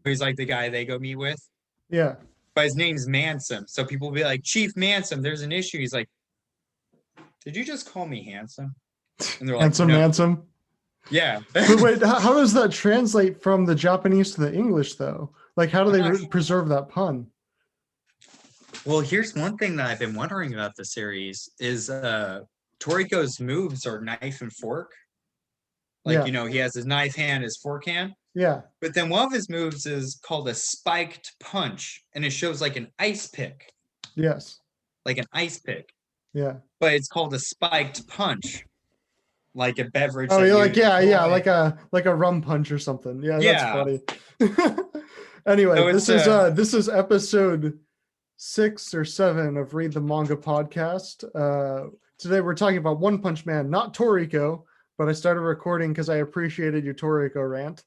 he's like the guy they go meet with. Yeah. But his name's Mansom. So people will be like, Chief Mansom, there's an issue. He's like, did you just call me handsome? And they're like, Handsome, no. handsome. Yeah. But wait, how does that translate from the Japanese to the English, though? Like, how do they preserve that pun? Well, here's one thing that I've been wondering about the series is Toriko's moves are knife and fork. Like, he has his knife hand, his fork hand. Yeah. But then one of his moves is called a spiked punch, and it shows like an ice pick. Yes. Like an ice pick. Yeah. But it's called a spiked punch. Like a beverage. Oh, you're like, yeah, like a rum punch or something. Yeah, that's funny. Anyway, so this is episode 6 or 7 of Read the Manga podcast. Today we're talking about One Punch Man, not Toriko, but I started recording because I appreciated your Toriko rant.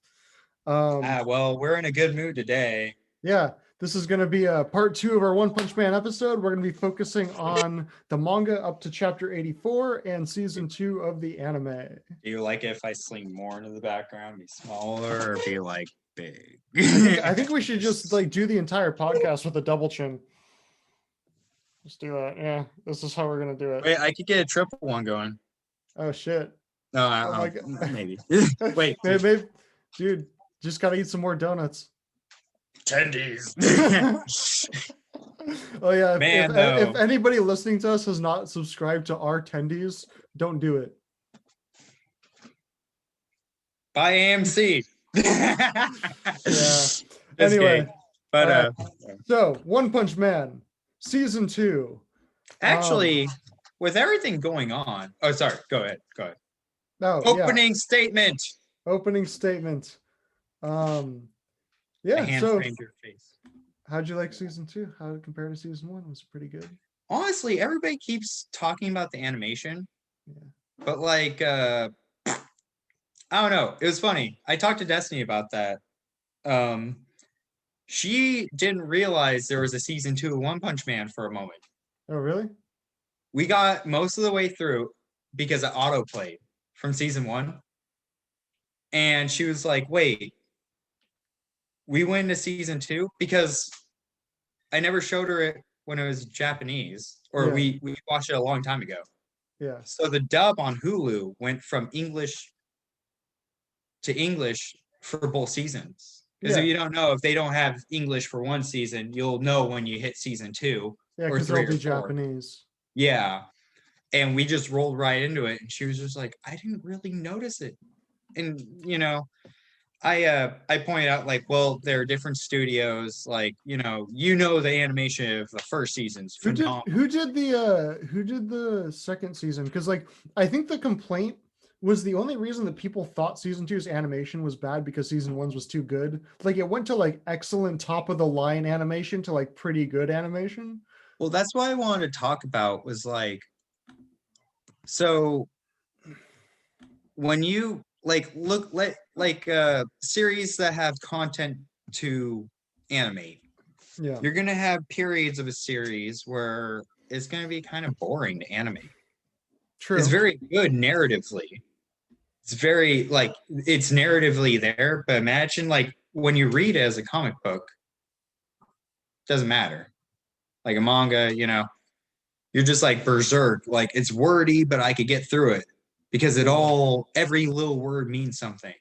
Well, we're in a good mood today. Yeah, this is going to be a part 2 of our One Punch Man episode. We're going to be focusing on the manga up to chapter 84 and season 2 of the anime. Do you like it if I sling more into the background, be smaller, or be like big? I think we should just like do the entire podcast with a double chin. Let's do that. Yeah, this is how we're gonna do it. Wait, I could get a triple one going. Oh shit. No, maybe. Wait, maybe, dude, just gotta eat some more donuts. Tendies. Oh yeah, if anybody listening to us has not subscribed to our Tendies, don't do it. Buy AMC. Yeah. Anyway, but so One Punch Man season 2. Actually, with everything going on. Oh, sorry. Go ahead. No. Opening statement. Yeah. So, your face. How'd you like season 2? How did it compare to season 1? Was it pretty good? Honestly, everybody keeps talking about the animation. Yeah. But like, I don't know. It was funny. I talked to Destiny about that. She didn't realize there was a season 2 of One Punch Man for a moment. Oh, really? We got most of the way through because it auto-played from season 1. And she was like, wait, we went into season 2? Because I never showed her it when it was Japanese, or we watched it a long time ago. Yeah. So the dub on Hulu went from English to English for both seasons. Because if you don't know, if they don't have English for one season, you'll know when you hit season 2 or 3 they'll be Japanese. Yeah. And we just rolled right into it. And she was just like, I didn't really notice it. And, I pointed out, like, well, there are different studios. Like, the animation of the first season's phenomenal. Who did the second season? Because, like, I think the complaint was the only reason that people thought season 2's animation was bad because season 1's was too good. Like, it went to like excellent top of the line animation to like pretty good animation. Well, that's what I wanted to talk about was like, so when you look series that have content to animate, you're gonna have periods of a series where it's gonna be kind of boring to animate. True. It's very good narratively. It's very it's narratively there, but imagine like when you read it as a comic book, doesn't matter. Like a manga, you're just like berserk. Like it's wordy, but I could get through it because every little word means something.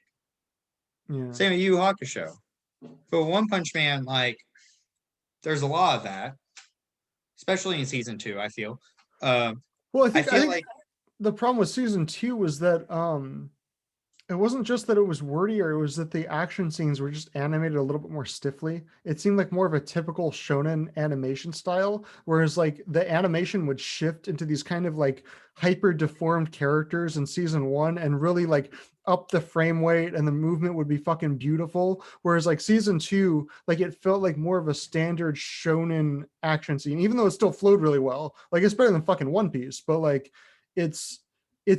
Yeah. Same with Yu Yu Hakusho. But One Punch Man, like, there's a lot of that, especially in season 2. I feel. Well, I think like the problem with season 2 was that it wasn't just that it was wordy, or it was that the action scenes were just animated a little bit more stiffly. It seemed like more of a typical shonen animation style, whereas like the animation would shift into these kind of like hyper deformed characters in season 1 and really like up the frame rate, and the movement would be fucking beautiful. Whereas like season 2, like it felt like more of a standard shonen action scene, even though it still flowed really well. Like it's better than fucking One Piece, but like it's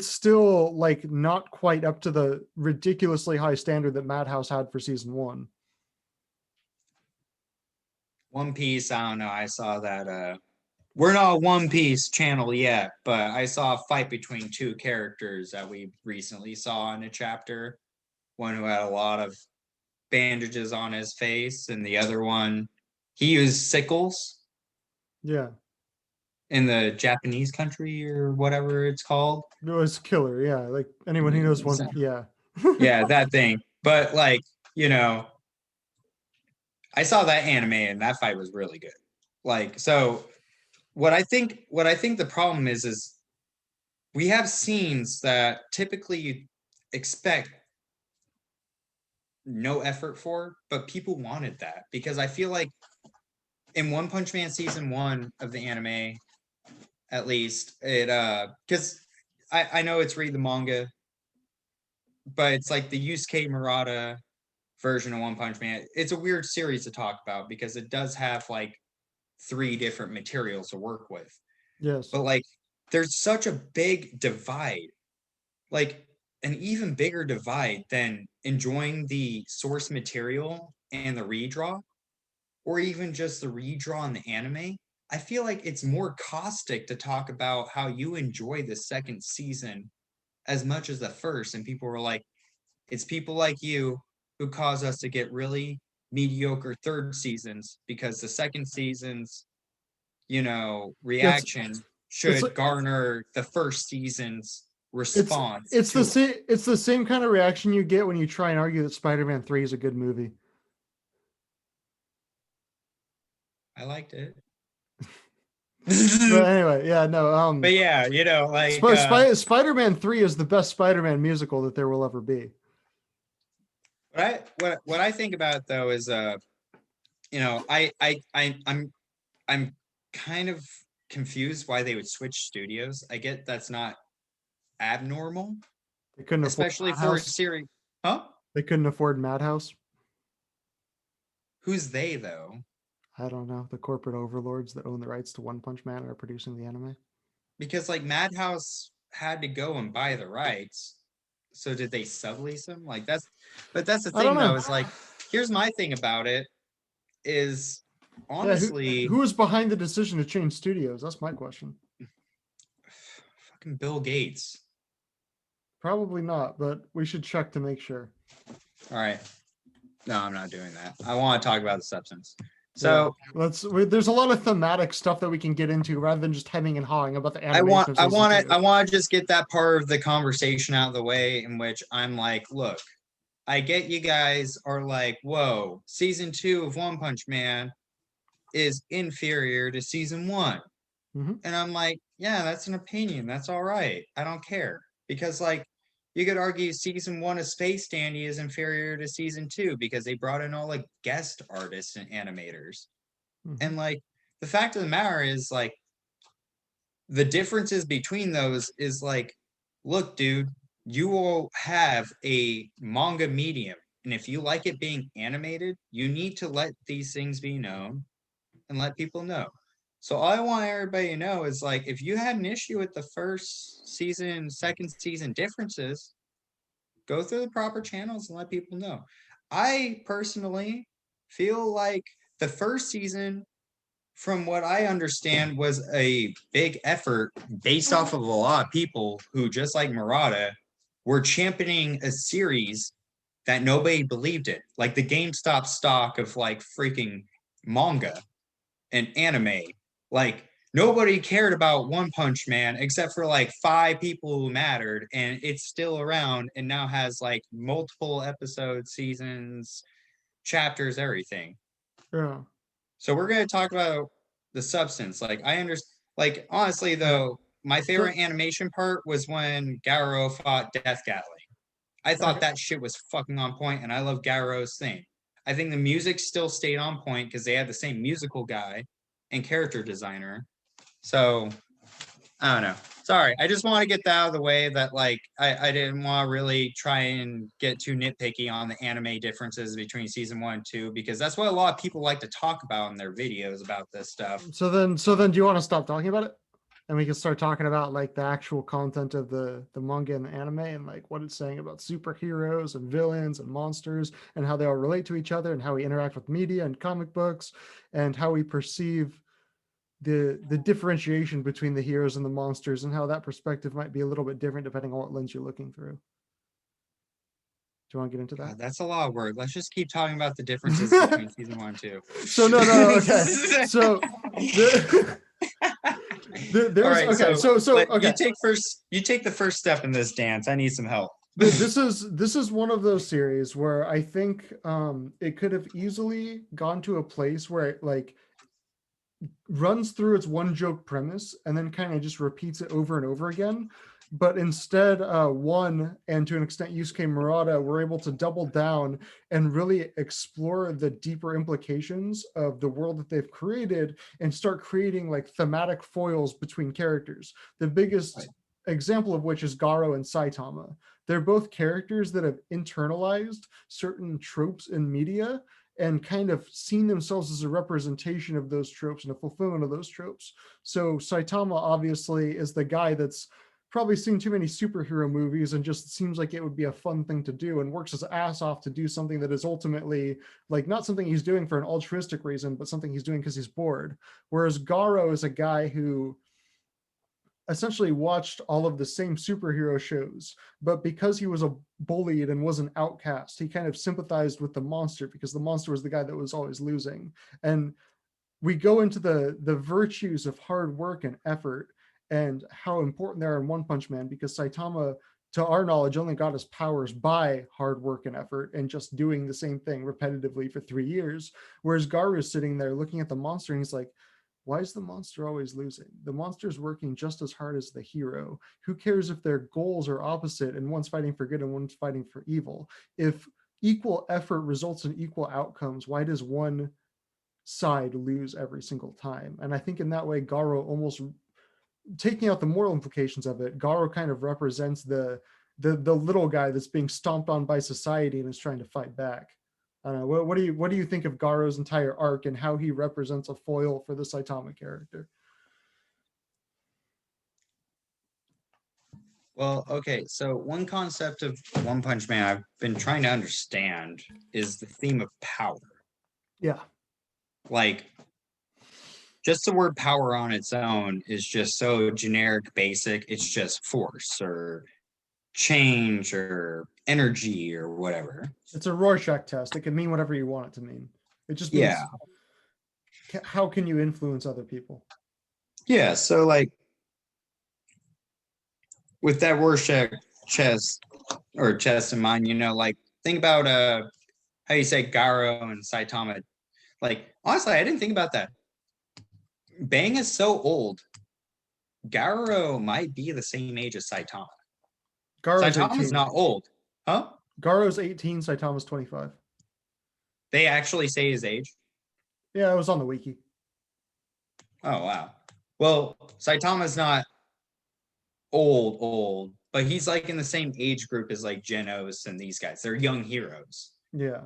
still like not quite up to the ridiculously high standard that Madhouse had for season 1. One Piece, I don't know. I saw that we're not a One Piece channel yet, but I saw a fight between 2 characters that we recently saw in a chapter. One who had a lot of bandages on his face, and the other one, he used sickles. Yeah. In the Japanese country or whatever it's called. It was killer. Yeah. Like anyone who knows one. Yeah. Yeah, that thing. But like, you know, I saw that anime and that fight was really good. Like, so what I think the problem is we have scenes that typically you expect no effort for, but people wanted that because I feel like in One Punch Man season 1 of the anime, at least, it because I know it's read the manga, but it's like the Yusuke Murata version of One Punch Man. It's a weird series to talk about because it does have like 3 different materials to work with. Yes. But like there's such a big divide, like an even bigger divide than enjoying the source material and the redraw, or even just the redraw in the anime. I feel like it's more caustic to talk about how you enjoy the second season as much as the first. And people were like, it's people like you who cause us to get really mediocre third seasons because the second season's, It's reaction it's should garner the first season's it's response it's the to it. same it's the same kind of reaction you get when you try and argue that Spider-Man 3 is a good movie. I liked it. But anyway, yeah, no, But yeah, like Spider-Man 3 is the best Spider-Man musical that there will ever be. what I think about it though is I'm kind of confused why they would switch studios. I get that's not abnormal, They couldn't afford especially for a Madhouse. series. Huh? They couldn't afford Madhouse. Who's they though? I don't know. The corporate overlords that own the rights to One Punch Man are producing the anime. Because like Madhouse had to go and buy the rights. So did they sublease them? But that's the I don't thing though, know. is like, here's my thing about it is Yeah, honestly, who was behind the decision to change studios? That's my question. fucking Bill Gates. Probably not, but we should check to make sure. All right. No, I'm not doing that. I want to talk about the substance. So there's a lot of thematic stuff that we can get into rather than just hemming and hawing about the I want animation. I want to just get that part of the conversation out of the way in which I'm like, look, I get you guys are like, whoa, season 2 of One Punch Man is inferior to season 1. Mm-hmm. And I'm like, yeah, that's an opinion. That's all right. I don't care. Because like you could argue season 1 of Space Dandy is inferior to season 2 because they brought in all like guest artists and animators. Mm-hmm. And like the fact of the matter is like the differences between those is like, look, dude, you will have a manga medium. And if you like it being animated, you need to let these things be known and let people know. So all I want everybody to know is like, if you had an issue with the first season, second season differences, go through the proper channels and let people know. I personally feel like the first season, from what I understand, was a big effort based off of a lot of people who, just like Murata, were championing a series that nobody believed in. Like the GameStop stock of like freaking manga and anime. Like nobody cared about One Punch Man except for like 5 people who mattered, and it's still around and now has like multiple episodes, seasons, chapters, everything. Yeah. So we're going to talk about the substance. Like I understand. Like honestly, though, my favorite animation part was when Garo fought Death Gatling. I thought that shit was fucking on point, and I love Garo's thing. I think the music still stayed on point because they had the same musical guy and character designer. So I don't know. Sorry, I just want to get that out of the way that like I didn't want to really try and get too nitpicky on the anime differences between season 1 and 2 because that's what a lot of people like to talk about in their videos about this stuff. So then do you want to stop talking about it? And we can start talking about like the actual content of the manga and the anime and like what it's saying about superheroes and villains and monsters and how they all relate to each other and how we interact with media and comic books and how we perceive the differentiation between the heroes and the monsters and how that perspective might be a little bit different depending on what lens you're looking through. you want to get into that? God, that's a lot of work. Let's just keep talking about the differences between season 1 and 2. So no, okay. So there's right, okay. So okay. You take the first step in this dance. I need some help. This is one of those series where I think it could have easily gone to a place where it like runs through its one joke premise and then kind of just repeats it over and over again. But instead, One and to an extent Yusuke Murata were able to double down and really explore the deeper implications of the world that they've created and start creating like thematic foils between characters. The biggest example of which is Garo and Saitama. They're both characters that have internalized certain tropes in media and kind of seen themselves as a representation of those tropes and a fulfillment of those tropes. So Saitama obviously is the guy that's probably seen too many superhero movies and just seems like it would be a fun thing to do and works his ass off to do something that is ultimately like not something he's doing for an altruistic reason, but something he's doing because he's bored. Whereas Garo is a guy who essentially watched all of the same superhero shows, but because he was a bullied and was an outcast, he kind of sympathized with the monster because the monster was the guy that was always losing. And we go into the virtues of hard work and effort and how important they are in One Punch Man, because Saitama, to our knowledge, only got his powers by hard work and effort and just doing the same thing repetitively for 3 years. Whereas Garu is sitting there looking at the monster and he's like, why is the monster always losing? The monster's working just as hard as the hero. Who cares if their goals are opposite and one's fighting for good and one's fighting for evil? If equal effort results in equal outcomes, why does one side lose every single time? And I think in that way, Garo, almost taking out the moral implications of it, Garo kind of represents the little guy that's being stomped on by society and is trying to fight back. I don't know. What do you think of Garo's entire arc and how he represents a foil for the Saitama character? Well, okay. So one concept of One Punch Man I've been trying to understand is the theme of power. Yeah. Like, just the word power on its own is just so generic, basic. It's just force or change or energy or whatever. It's a Rorschach test. It can mean whatever you want it to mean. It just means how can you influence other people? Yeah. So like with that Rorschach chest in mind, like think about how you say Garo and Saitama. Like honestly, I didn't think about that. Bang is so old. Garo might be the same age as Saitama. Saitama's not old. Huh? Garo's 18, Saitama's 25. They actually say his age? Yeah, it was on the wiki. Oh, wow. Well, Saitama's not old, but he's like in the same age group as like Genos and these guys. They're young heroes. Yeah.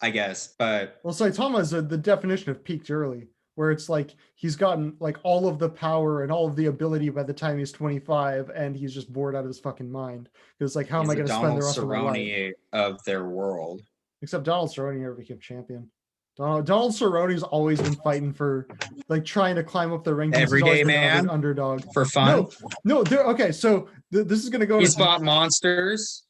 I guess, but... Well, Saitama is the definition of peaked early, where it's like he's gotten like all of the power and all of the ability by the time he's 25 and he's just bored out of his fucking mind. Because like, how am I going to spend the rest of my life? Of their world. Except Donald Cerrone never became champion. Donald Cerrone's always been fighting for, like, trying to climb up the rankings. Everyday man, underdog for fun. No. Okay, so this is gonna go. He's fought monsters.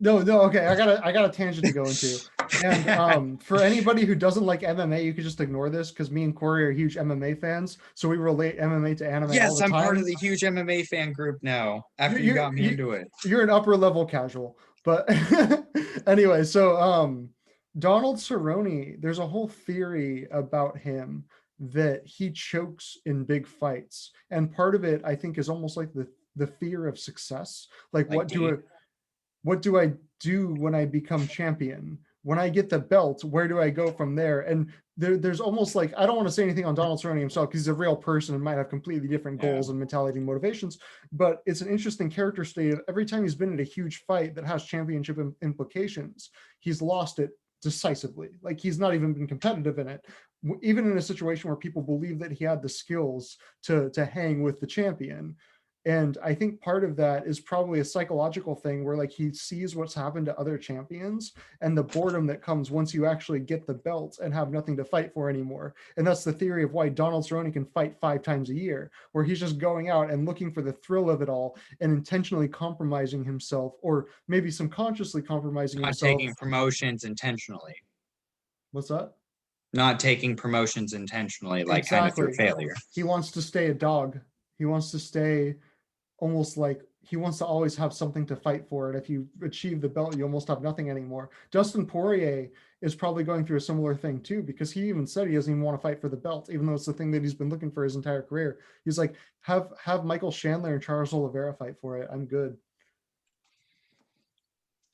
No. Okay, I got a tangent to go into. And for anybody who doesn't like MMA, you could just ignore this because me and Corey are huge MMA fans, so we relate MMA to anime. Yes, all the time. I'm part of the huge MMA fan group now. After you got me into it, you're an upper level casual. But anyway, so Donald Cerrone, there's a whole theory about him that he chokes in big fights. And part of it, I think, is almost like the fear of success. Like what do I do when I become champion? When I get the belt, where do I go from there? And there's almost like, I don't want to say anything on Donald Cerrone himself because he's a real person and might have completely different goals and mentality and motivations, but it's an interesting character study of every time he's been in a huge fight that has championship implications, he's lost it decisively. Like he's not even been competitive in it, even in a situation where people believe that he had the skills to hang with the champion. And I think part of that is probably a psychological thing where like he sees what's happened to other champions and the boredom that comes once you actually get the belt and have nothing to fight for anymore. And that's the theory of why Donald Cerrone can fight 5 times a year, where he's just going out and looking for the thrill of it all and intentionally compromising himself, or maybe subconsciously compromising Not himself. taking promotions intentionally. What's that? Not taking promotions intentionally, like kind of through failure. He wants to stay a dog. He wants to stay almost like he wants to always have something to fight for. And if you achieve the belt, you almost have nothing anymore. Dustin Poirier is probably going through a similar thing too, because he even said he doesn't even want to fight for the belt, even though it's the thing that he's been looking for his entire career. He's like, have Michael Chandler and Charles Oliveira fight for it. I'm good.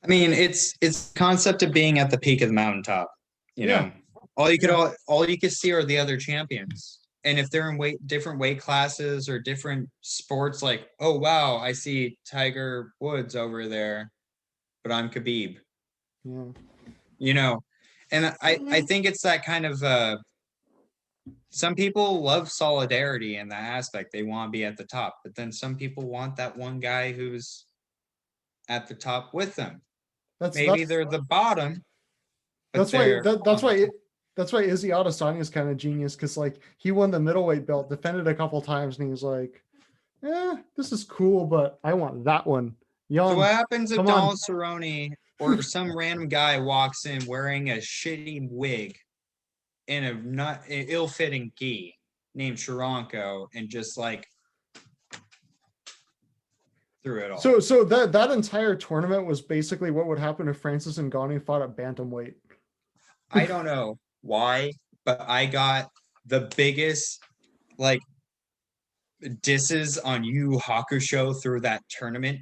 I mean, it's concept of being at the peak of the mountaintop. You know, all you could see are the other champions. And if they're in different weight classes or different sports, like, oh, wow, I see Tiger Woods over there, but I'm Khabib. Yeah. You know, and I think it's that kind of, some people love solidarity in that aspect. They want to be at the top, but then some people want that one guy who's at the top with them. Maybe they're the bottom. That's why Izzy Adesanya is kind of genius, because like he won the middleweight belt, defended a couple times, and he's like, this is cool, but I want that one. So what happens if Donald Cerrone or some random guy walks in wearing a shitty wig and a ill-fitting gi named Sharonko and just like through it all? So that entire tournament was basically what would happen if Francis Ngannou fought at bantamweight. I don't know why, but I got the biggest like disses on Yu Hakusho through that tournament.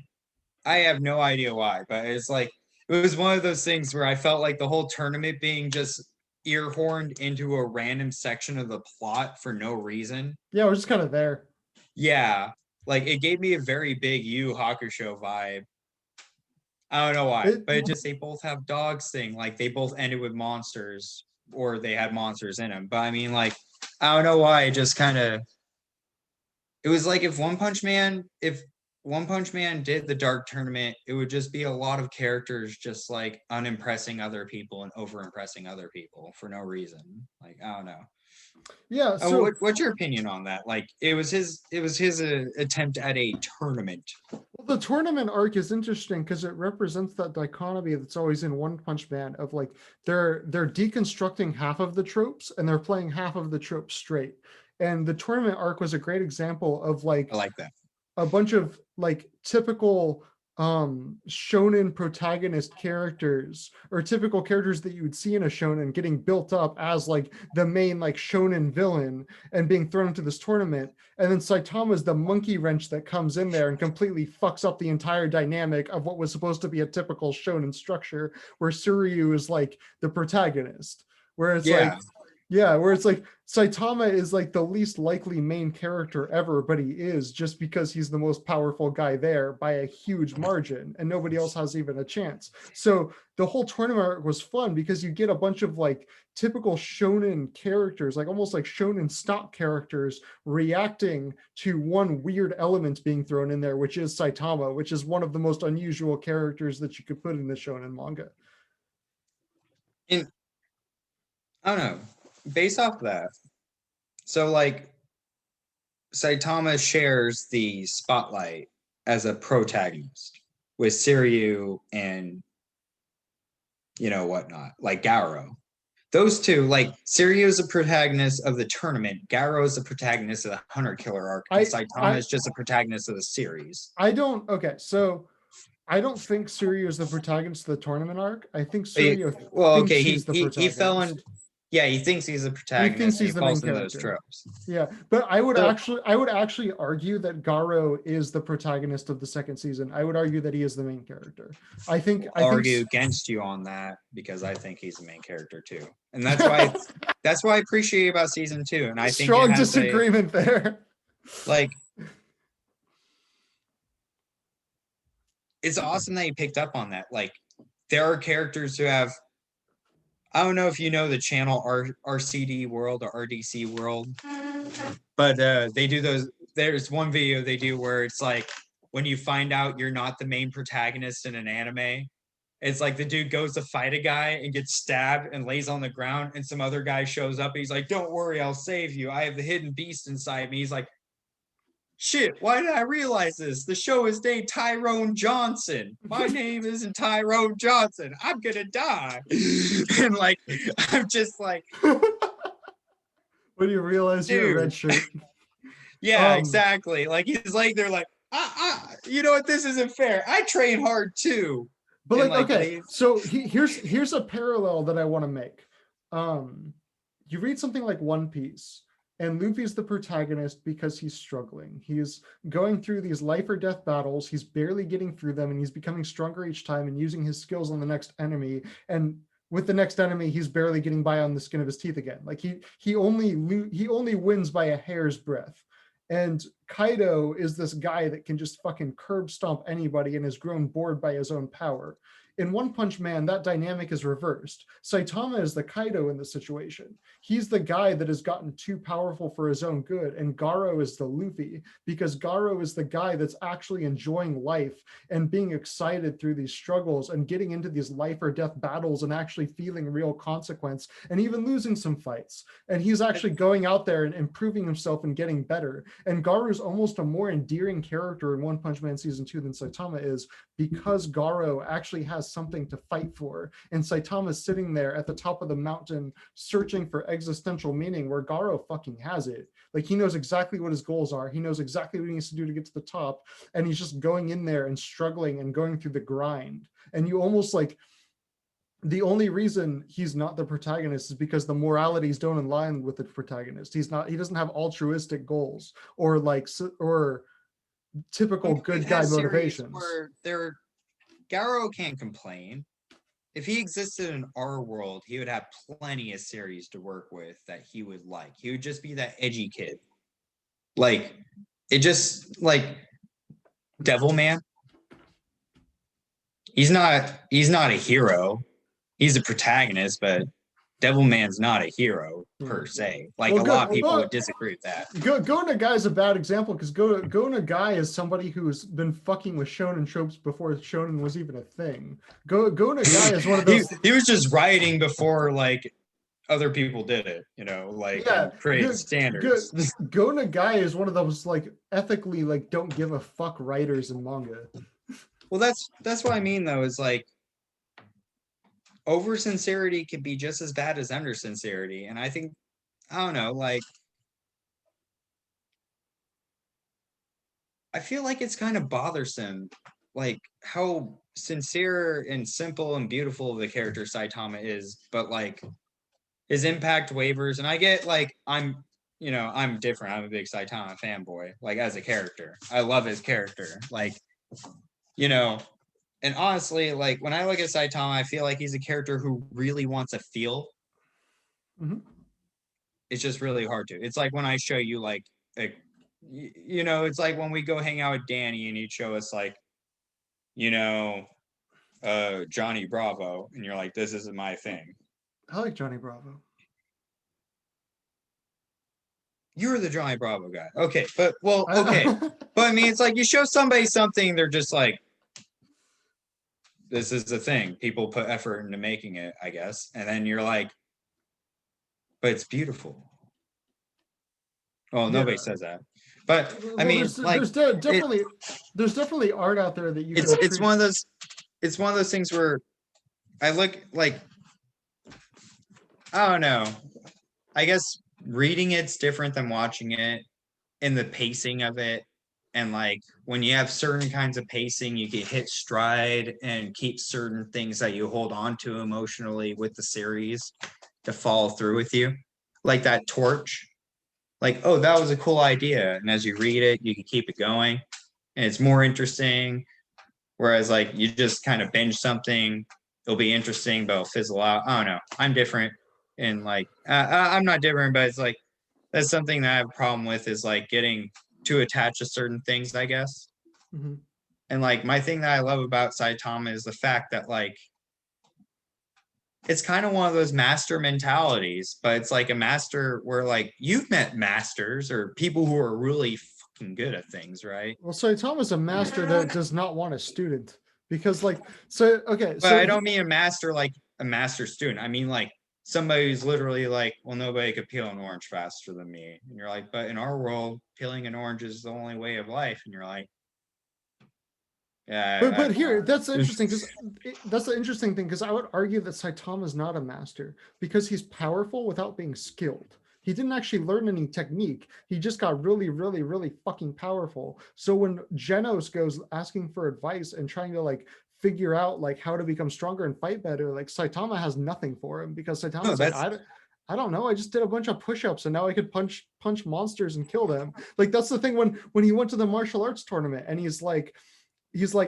I have no idea why, but it's like it was one of those things where I felt like the whole tournament being just ear horned into a random section of the plot for no reason. Yeah, we're just kind of there. Yeah, like it gave me a very big Yu Hakusho vibe. I don't know why, but it just, they both have dogs thing. Like they both ended with monsters, or they had monsters in them. But I mean, like, I don't know why. It just kind of, it was like if One Punch Man did the Dark Tournament, it would just be a lot of characters just like unimpressing other people and overimpressing other people for no reason. Like, I don't know. Yeah. So what's your opinion on that? Like, it was his attempt at a tournament. Well, the tournament arc is interesting because it represents that dichotomy that's always in One Punch Man of like they're deconstructing half of the tropes and they're playing half of the tropes straight. And the tournament arc was a great example of like I like that. A bunch of like typical shonen protagonist characters, or typical characters that you would see in a shonen, getting built up as like the main like shonen villain and being thrown into this tournament. And then Saitama's the monkey wrench that comes in there and completely fucks up the entire dynamic of what was supposed to be a typical shonen structure, where Suryu is like the protagonist, where it's where it's like Saitama is like the least likely main character ever, but he is, just because he's the most powerful guy there by a huge margin and nobody else has even a chance. So the whole tournament was fun because you get a bunch of like typical shonen characters, like almost like shonen stock characters, reacting to one weird element being thrown in there, which is Saitama, which is one of the most unusual characters that you could put in the shonen manga. I don't know. Based off of that, so like Saitama shares the spotlight as a protagonist with Siryu and whatnot, like Garo. Those two, like Siryu is a protagonist of the tournament, Garo is a protagonist of the Hunter Killer arc, and Saitama is just a protagonist of the series. I don't think Suryu is the protagonist of the tournament arc. I think Suryu he's the protagonist. He fell in. Yeah, he thinks he's a protagonist. He thinks he's the main character. Those tropes. Yeah, but I would actually argue that Garo is the protagonist of the second season. I would argue that he is the main character. I argue against you on that because I think he's the main character too, and that's why I appreciate about season 2. And I think strong disagreement there. Like, it's awesome that you picked up on that. Like, there are characters who have. I don't know if you know the channel RCD World or RDC World, but they do there's one video they do where it's like when you find out you're not the main protagonist in an anime, it's like the dude goes to fight a guy and gets stabbed and lays on the ground, and some other guy shows up and he's like, "Don't worry, I'll save you. I have the hidden beast inside me." He's like, "Shit, why did I realize this? The show is named Tyrone Johnson. My name isn't Tyrone Johnson. I'm gonna die." And like, I'm just like, when you realize you're a red shirt. Yeah, exactly. Like he's like, they're like, you know what? This isn't fair. I train hard too. But like okay, so here's a parallel that I want to make. You read something like One Piece, and Luffy's the protagonist because he's struggling. He's going through these life or death battles. He's barely getting through them, and he's becoming stronger each time and using his skills on the next enemy. And with the next enemy, he's barely getting by on the skin of his teeth again. Like he only wins by a hair's breadth. And Kaido is this guy that can just fucking curb stomp anybody and has grown bored by his own power. In One Punch Man, that dynamic is reversed. Saitama is the Kaido in the situation. He's the guy that has gotten too powerful for his own good, and Garo is the Luffy, because Garo is the guy that's actually enjoying life and being excited through these struggles and getting into these life or death battles and actually feeling real consequence and even losing some fights. And he's actually going out there and improving himself and getting better. And Garo's almost a more endearing character in One Punch Man Season 2 than Saitama is, because Garo actually has something to fight for. And Saitama's sitting there at the top of the mountain searching for existential meaning, where Garo fucking has it. Like, he knows exactly what his goals are. He knows exactly what he needs to do to get to the top. And he's just going in there and struggling and going through the grind. And you almost like, the only reason he's not the protagonist is because the moralities don't align with the protagonist. He doesn't have altruistic goals or typical good guy motivations. Where Garo can't complain. If he existed in our world, he would have plenty of series to work with that he would like. He would just be that edgy kid. Like, it just, like, Devilman. He's not a hero. He's a protagonist, but Devilman's not a hero per se. Like, a lot of people would disagree with that. Go Nagai is a bad example, because Go Nagai is somebody who's been fucking with shonen tropes before shonen was even a thing. Go Nagai is one of those. He was just writing before like other people did it, you know, like create standards. Go Nagai is one of those like ethically like don't give a fuck writers in manga. Well, that's what I mean though, is like, over sincerity can be just as bad as under sincerity. And I think, I don't know, like, I feel like it's kind of bothersome, like how sincere and simple and beautiful the character Saitama is, but like his impact wavers. And I get like, I'm different. I'm a big Saitama fanboy, like as a character. I love his character. Like, you know, and honestly, like when I look at Saitama, I feel like he's a character who really wants to feel. Mm-hmm. It's just really hard to. It's like when I show you like, it's like when we go hang out with Danny and he'd show us like, Johnny Bravo, and you're like, this isn't my thing. I like Johnny Bravo. You're the Johnny Bravo guy. Okay, but I mean, it's like you show somebody something, they're just like, this is the thing. People put effort into making it, I guess. And then you're like, but it's beautiful. Well, nobody says that. But I mean, there's definitely art out there that you it's one of those things where I look like, I don't know. I guess reading it's different than watching it, in the pacing of it. And like when you have certain kinds of pacing, you can hit stride and keep certain things that you hold on to emotionally with the series to follow through with you. Like that torch. Like, oh, that was a cool idea. And as you read it, you can keep it going. And it's more interesting. Whereas like you just kind of binge something, it'll be interesting, but it'll fizzle out. I don't know. I'm different. And like, I'm not different, but it's like, that's something that I have a problem with, is like getting too attached to certain things, I guess. Mm-hmm. And like my thing that I love about Saitama is the fact that like it's kind of one of those master mentalities, but it's like a master where like you've met masters or people who are really fucking good at things, right? Well, Saitama's a master that does not want a student because, like, so okay. But So I don't mean a master like a master student. I mean like somebody who's literally like, well, nobody could peel an orange faster than me. And you're like, but in our world, peeling an orange is the only way of life. And you're like, yeah, But here, that's I interesting because that's the interesting thing because I would argue that Saitama's not a master because he's powerful without being skilled. He didn't actually learn any technique. He just got really, really, really fucking powerful. So when Genos goes asking for advice and trying to like figure out like how to become stronger and fight better, like Saitama has nothing for him because Saitama's like, I don't know. I just did a bunch of push-ups and now I could punch monsters and kill them. Like that's the thing when he went to the martial arts tournament and he's like,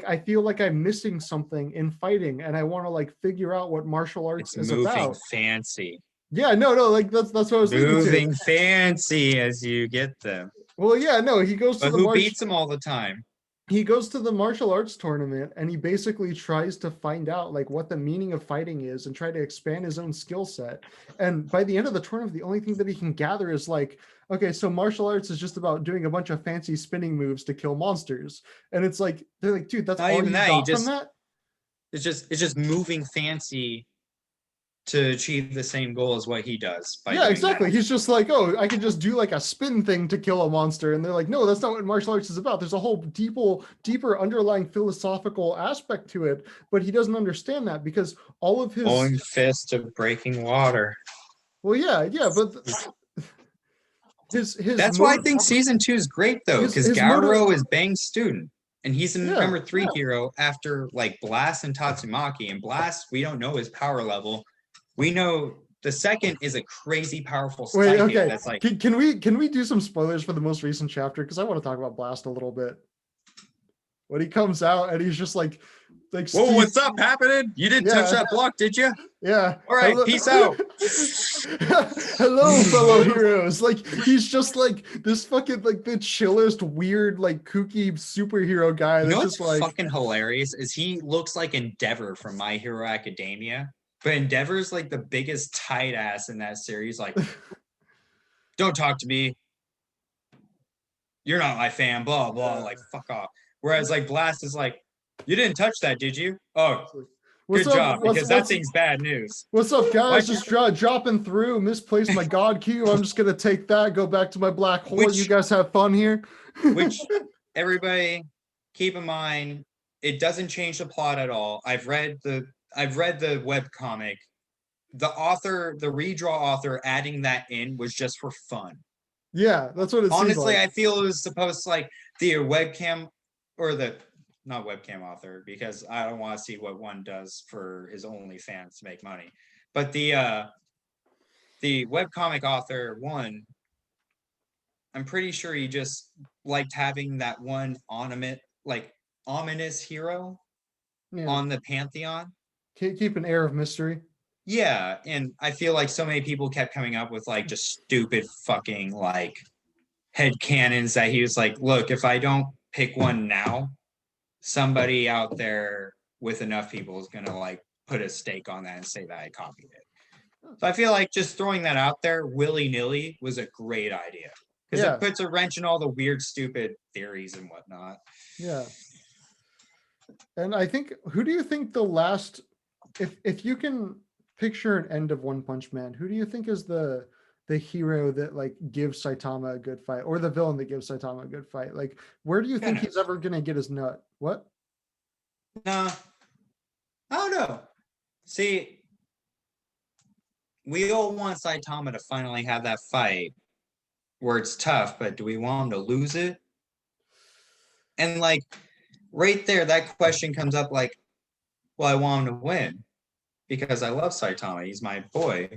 I feel like I'm missing something in fighting and I want to like figure out what martial arts is about. Fancy. Yeah, no, like that's what I was moving fancy as you get them. Well, yeah, no, he goes but to the who beats him all the time? He goes to the martial arts tournament and he basically tries to find out like what the meaning of fighting is and try to expand his own skill set. And by the end of the tournament, the only thing that he can gather is like, okay, so martial arts is just about doing a bunch of fancy spinning moves to kill monsters. And it's like, they're like, dude, that's not all you got from that? It's just moving fancy to achieve the same goal as what he does. Yeah, exactly. He's just like, oh, I can just do like a spin thing to kill a monster. And they're like, no, that's not what martial arts is about. There's a whole deeper underlying philosophical aspect to it. But he doesn't understand that because all of his own fist of breaking water. Well, yeah, but his that's why I think season 2 is great though, because Garo is Bang's student. And he's the number 3 hero after like Blast and Tatsumaki. And Blast, we don't know his power level. We know the second is a crazy powerful psychic. Wait, okay. That's like, can we do some spoilers for the most recent chapter? Because I want to talk about Blast a little bit. When he comes out and he's just like whoa, what's up happening? You didn't touch that block, did you? Yeah. All right, peace out. Hello, fellow heroes. Like he's just like this fucking like the chillest, weird, like kooky superhero guy. You know what's like fucking hilarious is he looks like Endeavor from My Hero Academia. But Endeavor's like the biggest tight ass in that series. Like, don't talk to me. You're not my fan, blah, blah. Like, fuck off. Whereas, like, Blast is like, you didn't touch that, did you? Oh, good job, because that thing's bad news. What's up, guys? Just dropping through. Misplaced my God cube. I'm just going to take that, go back to my black hole. You guys have fun here. Which, everybody, keep in mind, it doesn't change the plot at all. I've read the webcomic. The redraw author adding that in was just for fun. Yeah, that's what it honestly seems like. I feel it was supposed to like the webcam or the not webcam author, because I don't want to see what one does for his OnlyFans to make money. But the webcomic author one, I'm pretty sure he just liked having that one ominous hero on the Pantheon. Keep an air of mystery. Yeah, and I feel like so many people kept coming up with like just stupid fucking like headcanons that he was like, look, if I don't pick one now, somebody out there with enough people is gonna like put a stake on that and say that I copied it. So I feel like just throwing that out there willy-nilly was a great idea. Because it puts a wrench in all the weird, stupid theories and whatnot. Yeah. And I think, who do you think the last, if you can picture an end of One Punch Man, who do you think is the hero that like gives Saitama a good fight, or the villain that gives Saitama a good fight? Like, where do you think he's ever gonna get his nut? What? I don't know. See, we all want Saitama to finally have that fight where it's tough, but do we want him to lose it? And like right there, that question comes up like, well, I want him to win because I love Saitama. He's my boy.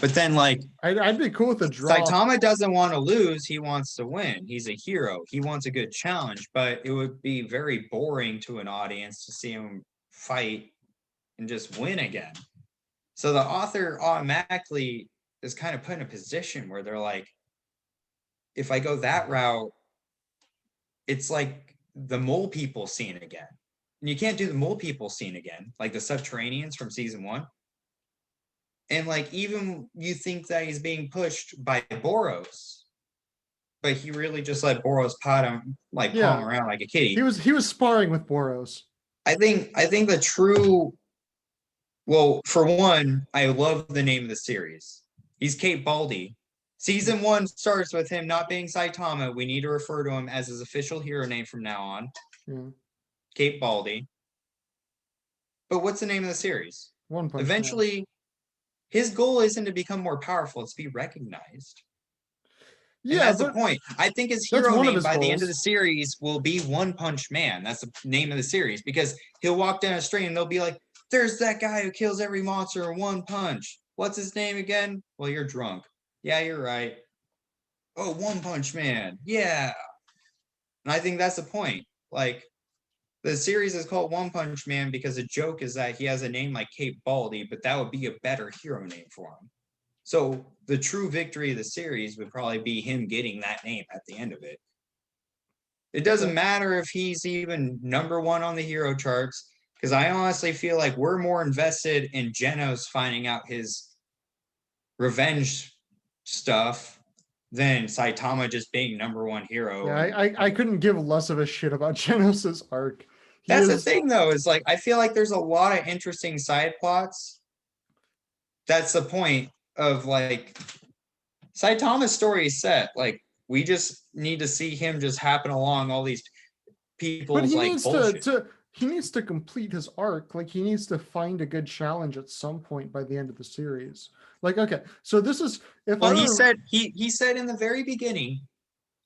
But then like I'd be cool with a draw. Saitama doesn't want to lose. He wants to win. He's a hero. He wants a good challenge, but it would be very boring to an audience to see him fight and just win again. So the author automatically is kind of put in a position where they're like, if I go that route, it's like the mole people scene again. And you can't do the mole people scene again, like the Subterraneans from season 1. And like even you think that he's being pushed by Boros. but he really just let Boros paw him around like a kitty. He was sparring with Boros. I think the true, well, for one, I love the name of the series. He's Cape Baldy. Season 1 starts with him not being Saitama. We need to refer to him as his official hero name from now on. Yeah. Cape Baldy. But what's the name of the series? One Punch Eventually, Man. his goal isn't to become more powerful, it's to be recognized. Yeah, and that's the point. I think his hero name by the end of the series will be One Punch Man. That's the name of the series, because he'll walk down a street and they'll be like, there's that guy who kills every monster in one punch. What's his name again? Well, you're drunk. Yeah, you're right. Oh, One Punch Man. Yeah. And I think that's the point. Like, the series is called One Punch Man because the joke is that he has a name like Cape Baldy, but that would be a better hero name for him. So the true victory of the series would probably be him getting that name at the end of it. It doesn't matter if he's even #1 on the hero charts, because I honestly feel like we're more invested in Genos finding out his revenge stuff than Saitama just being #1 hero. Yeah, I couldn't give less of a shit about Genos' arc. That's the thing, though, is like I feel like there's a lot of interesting side plots. That's the point of like Saitama's story is set. Like, we just need to see him just happen along all these people's, but he like, needs bullshit. he needs to complete his arc. Like, he needs to find a good challenge at some point by the end of the series. Like, okay, so this is he said in the very beginning,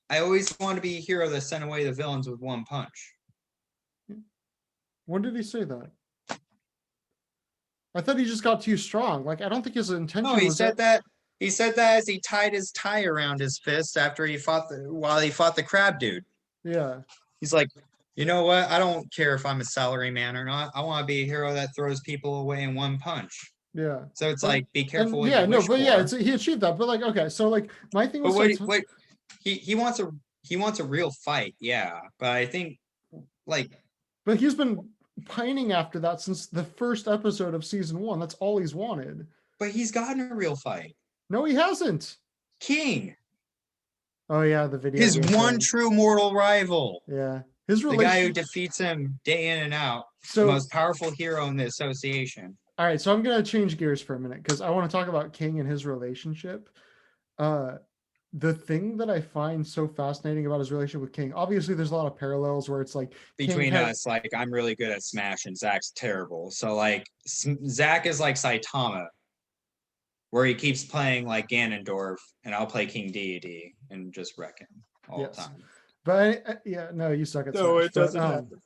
I always want to be a hero that sent away the villains with one punch. When did he say that? I thought he just got too strong. Like, I don't think his intention was. No, he said that. He said that as he tied his tie around his fist after while he fought the crab dude. Yeah. He's like, you know what? I don't care if I'm a salary man or not. I want to be a hero that throws people away in one punch. Yeah. So it's like, be careful. He achieved that. But like, okay, so like my thing was, he wants a real fight, yeah. But I think but he's been pining after that since the first episode of season 1. That's all he's wanted. But he's gotten a real fight. No, he hasn't. King. Oh yeah, the video. His one true mortal rival. Yeah. The guy who defeats him day in and out. The most powerful hero in the association. All right, so I'm gonna change gears for a minute because I want to talk about King and his relationship. The thing that I find so fascinating about his relationship with King, obviously there's a lot of parallels where it's like between us, like I'm really good at Smash and Zach's terrible. So like Zach is like Saitama, where he keeps playing like Ganondorf, and I'll play King Deity and just wreck him all the time. But no, you suck at Smash. No, it doesn't happen.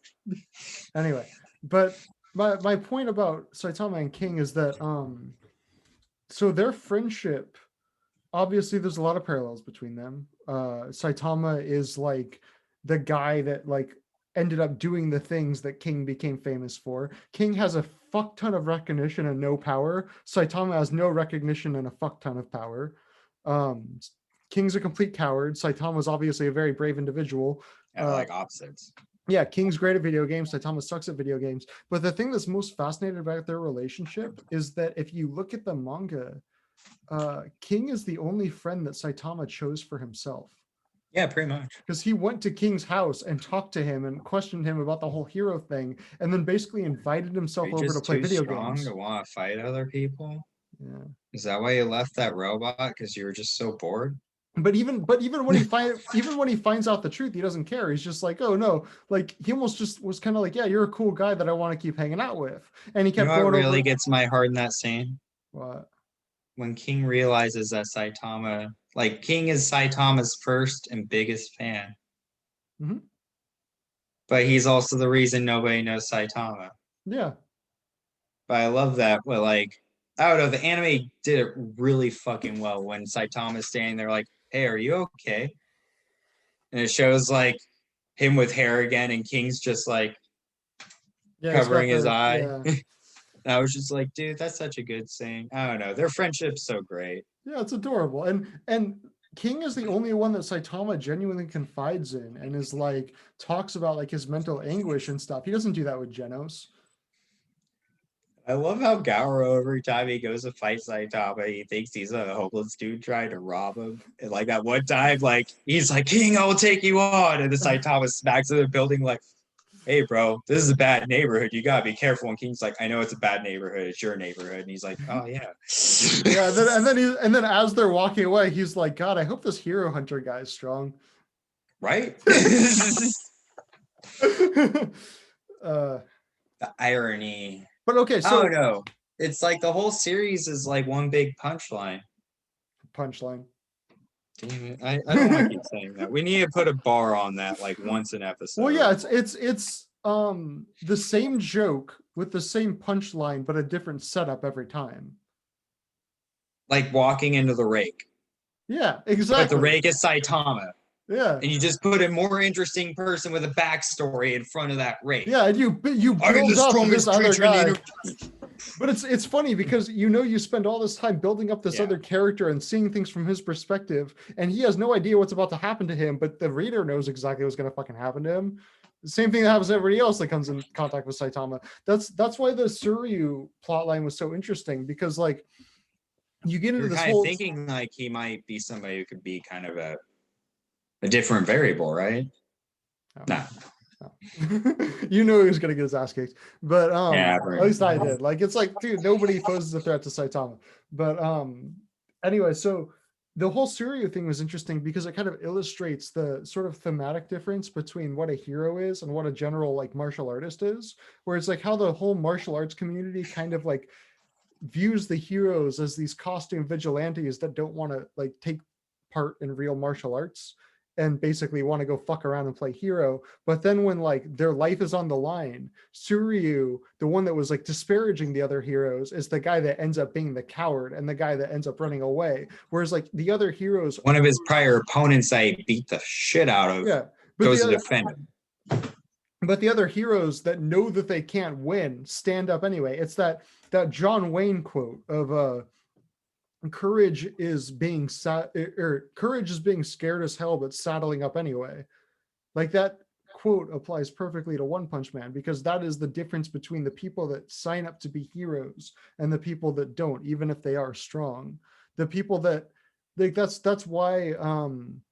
Anyway, but my point about Saitama and King is that so their friendship, obviously there's a lot of parallels between them. Saitama is like the guy that like ended up doing the things that King became famous for. King has a fuck ton of recognition and no power. Saitama has no recognition and a fuck ton of power. King's a complete coward. Saitama's obviously a very brave individual. Like opposites. Yeah, King's great at video games. Saitama sucks at video games. But the thing that's most fascinating about their relationship is that if you look at the manga, King is the only friend that Saitama chose for himself. Yeah, pretty much. Because he went to King's house and talked to him and questioned him about the whole hero thing, and then basically invited himself over to play video games. To want to fight other people? Yeah. Is that why you left that robot? Because you were just so bored? But even when he finds out the truth, he doesn't care. He's just like, oh no, like he almost just was kind of like, yeah, you're a cool guy that I want to keep hanging out with. And he kept going over. What really gets my heart in that scene? What? When King realizes that Saitama, like King is Saitama's first and biggest fan. Mm-hmm. But he's also the reason nobody knows Saitama. Yeah. But I love that. But like, I don't know, the anime did it really fucking well when Saitama's standing there like, hey, are you okay? And it shows like him with hair again, and King's just like covering his eye. Yeah. And I was just like, dude, that's such a good scene. I don't know. Their friendship's so great. Yeah, it's adorable. And King is the only one that Saitama genuinely confides in and is like talks about like his mental anguish and stuff. He doesn't do that with Genos. I love how Gaoro, every time he goes to fight Saitama, he thinks he's a homeless dude trying to rob him. And like that one time, like he's like, King, I will take you on. And the Saitama smacks in the building like, hey, bro, this is a bad neighborhood. You gotta be careful. And King's like, I know it's a bad neighborhood. It's your neighborhood. And he's like, oh yeah. Yeah, and then as they're walking away, he's like, God, I hope this hero hunter guy is strong. Right? The irony. But okay, so I don't know. It's like the whole series is like one big punchline. Punchline. Damn it. I don't want to keep saying that. We need to put a bar on that like once an episode. Well, yeah, it's the same joke with the same punchline, but a different setup every time. Like walking into the rake. Yeah, exactly. But the rake is Saitama. Yeah. And you just put a more interesting person with a backstory in front of that rake. Yeah, and you build up this other guy. But it's funny because you spend all this time building up this other character and seeing things from his perspective, and he has no idea what's about to happen to him, but the reader knows exactly what's going to fucking happen to him. The same thing that happens to everybody else that comes in contact with Saitama. That's why the Suryu plotline was so interesting, because like you get into this whole thinking like he might be somebody who could be kind of a different variable, right? No. You know he was gonna get his ass kicked, but at least I did. Like, it's like, dude, nobody poses a threat to Saitama. But anyway, so the whole Suryu thing was interesting because it kind of illustrates the sort of thematic difference between what a hero is and what a general like martial artist is, where it's like how the whole martial arts community kind of like views the heroes as these costume vigilantes that don't want to like take part in real martial arts and basically want to go fuck around and play hero. But then when like their life is on the line, Suryu, the one that was like disparaging the other heroes, is the guy that ends up being the coward and the guy that ends up running away. Whereas like the other heroes, one of his prior opponents I beat the shit out of, goes to defend him. But the other heroes that know that they can't win stand up anyway. It's that John Wayne quote of courage is being scared as hell, but saddling up anyway. Like, that quote applies perfectly to One Punch Man, because that is the difference between the people that sign up to be heroes and the people that don't, even if they are strong. The people that like, that's why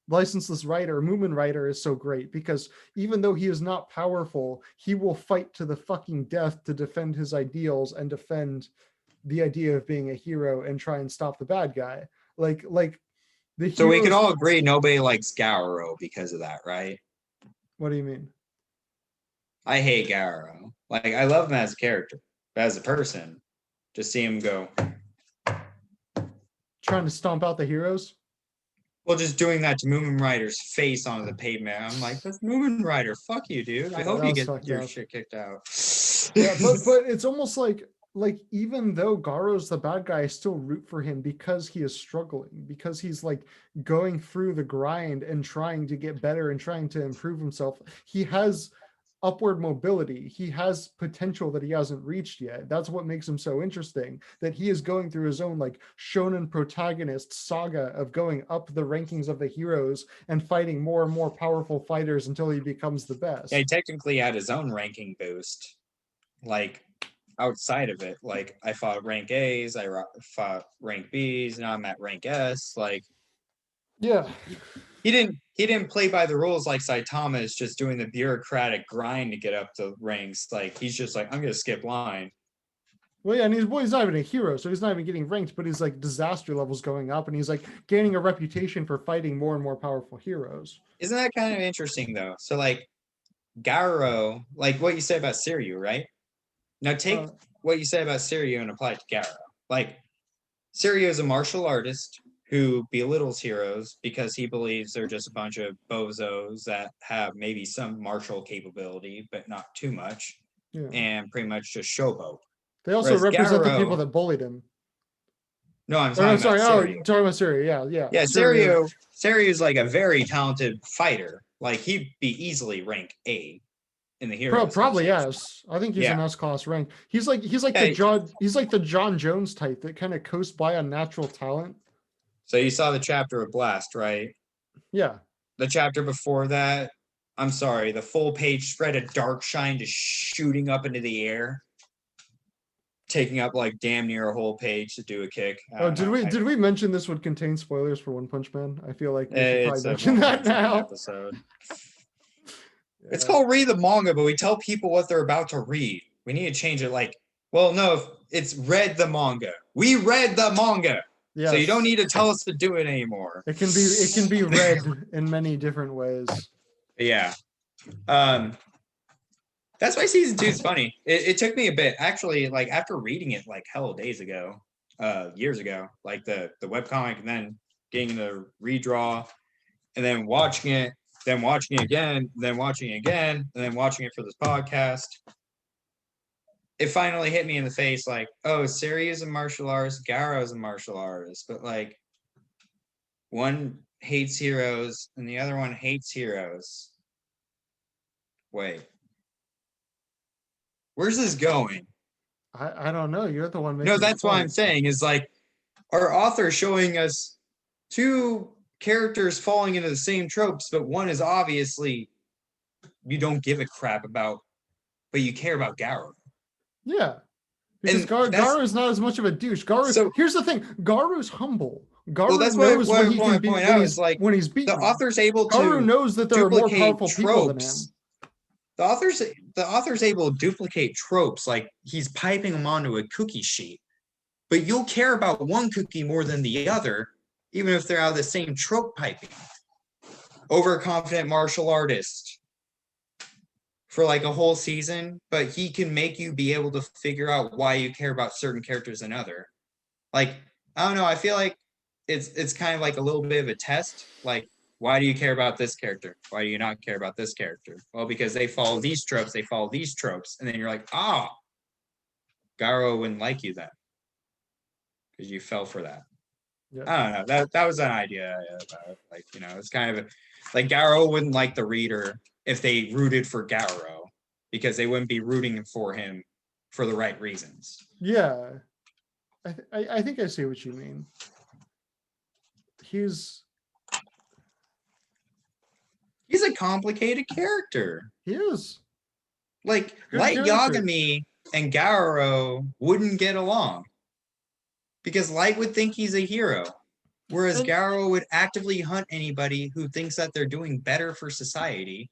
Licenseless Rider, Moomin Rider, is so great, because even though he is not powerful, he will fight to the fucking death to defend his ideals and defend the idea of being a hero and try and stop the bad guy. Like the so we can all agree nobody likes Gaoro because of that, right? What do you mean? I hate Gaoro. Like, I love him as a character, but as a person, just see him go trying to stomp out the heroes. Well, just doing that to Moomin Rider's face onto the pavement. I'm like, that's Moomin Rider. Fuck you, dude. I hope you get your shit kicked out. Yeah, but it's almost like even though Garo's the bad guy, I still root for him because he is struggling, because he's like going through the grind and trying to get better and trying to improve himself. He has upward mobility. He has potential that he hasn't reached yet. That's what makes him so interesting, that he is going through his own like shonen protagonist saga of going up the rankings of the heroes and fighting more and more powerful fighters until he becomes the best. Yeah, he technically had his own ranking boost. Like, outside of it, like, I fought rank A's, I fought rank B's, now I'm at rank S. Like, yeah, he didn't play by the rules like Saitama is just doing the bureaucratic grind to get up to ranks. Like, he's just like, I'm gonna skip line. Well, yeah, and he's not even a hero, so he's not even getting ranked, but his like disaster levels going up, and he's like gaining a reputation for fighting more and more powerful heroes. Isn't that kind of interesting though? So like Garo, like what you said about Siryu, right? Now take what you said about Siryu and apply it to Garo. Like, Siryu is a martial artist who belittles heroes because he believes they're just a bunch of bozos that have maybe some martial capability, but not too much, and pretty much just showboat. They also represent the people that bullied him. No, I'm talking about Siryu. You're talking about Siryu, yeah. Yeah, Siryu is like a very talented fighter. Like, he'd be easily rank A in the heroes. Probably, yes. I think he's an S-class rank. He's like the John Jones type that kind of coasts by on natural talent. So you saw the chapter of Blast, right? Yeah. The chapter before that, I'm sorry, the full page spread of Dark Shine just shooting up into the air. taking up like damn near a whole page to do a kick. Oh, did we mention this would contain spoilers for One Punch Man? I feel like we should probably mention that now. Episode. Yeah. It's called Read the Manga, but we tell people what they're about to read. We need to change it. Like, well, no, it's read the manga. We read the manga. Yes. So you don't need to tell us to do it anymore. It can be read in many different ways. Yeah. That's why season 2 is funny. It took me a bit. Actually, like after reading it like hell days ago, years ago, like the webcomic, and then getting the redraw, and then watching it, then watching it again, then watching it again, and then watching it for this podcast. It finally hit me in the face like, oh, Siri is a martial artist, Garo is a martial artist, but like one hates heroes and the other one hates heroes. Wait. Where's this going? I don't know. You're the one making No, that's what I'm saying is like our author showing us two characters falling into the same tropes, but one is obviously you don't give a crap about, but you care about Garo. Yeah. Because Garo is not as much of a douche. Here's the thing. Garo's humble. Garo knows what he can be when he's beaten. The author's able to Garo knows that there are more powerful people than him. The author's able to duplicate tropes, like he's piping them onto a cookie sheet. But you'll care about one cookie more than the other, even if they're out of the same trope piping. Overconfident martial artist for like a whole season, but he can make you be able to figure out why you care about certain characters and other. Like, I don't know, I feel like it's kind of like a little bit of a test. Like, why do you care about this character? Why do you not care about this character? Well, because they follow these tropes, and then you're like, Garo wouldn't like you then. Because you fell for that. Yeah. I don't know. That was an idea about, like, you know, it's kind of like Garo wouldn't like the reader if they rooted for Garo, because they wouldn't be rooting for him for the right reasons. Yeah. I think I see what you mean. He's a complicated character. He is. Like, Light Yagami and Garo wouldn't get along. Because Light would think he's a hero. Whereas Garo would actively hunt anybody who thinks that they're doing better for society.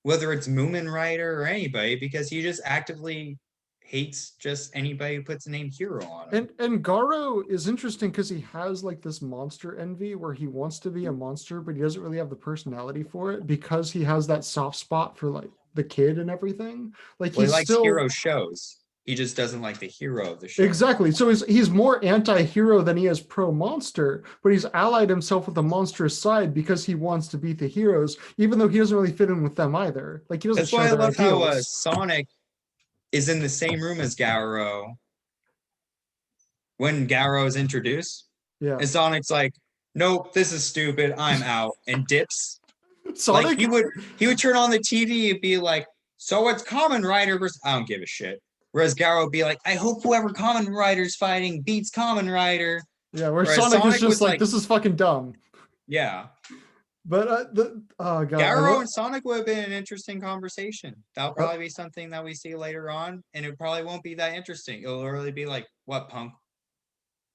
Whether it's Moomin Rider or anybody, because he just actively hates just anybody who puts the name hero on him. And Garo is interesting because he has like this monster envy where he wants to be a monster, but he doesn't really have the personality for it because he has that soft spot for like the kid and everything. Like he likes hero shows. He just doesn't like the hero of the show. Exactly. So he's more anti-hero than he is pro-monster, but he's allied himself with the monstrous side because he wants to beat the heroes, even though he doesn't really fit in with them either. Like he doesn't. That's why I love how Sonic is in the same room as Garo when Garo is introduced. Yeah. And Sonic's like, nope, this is stupid. I'm out, and dips. Sonic, like he would turn on the TV and be like, so it's Kamen Rider versus I don't give a shit. Whereas Garo would be like, I hope whoever Kamen Rider's fighting beats Kamen Rider. Yeah, whereas Sonic is just like, this is fucking dumb. Yeah. But Garo and Sonic would have been an interesting conversation. That'll probably be something that we see later on, and it probably won't be that interesting. It'll really be like, what, punk?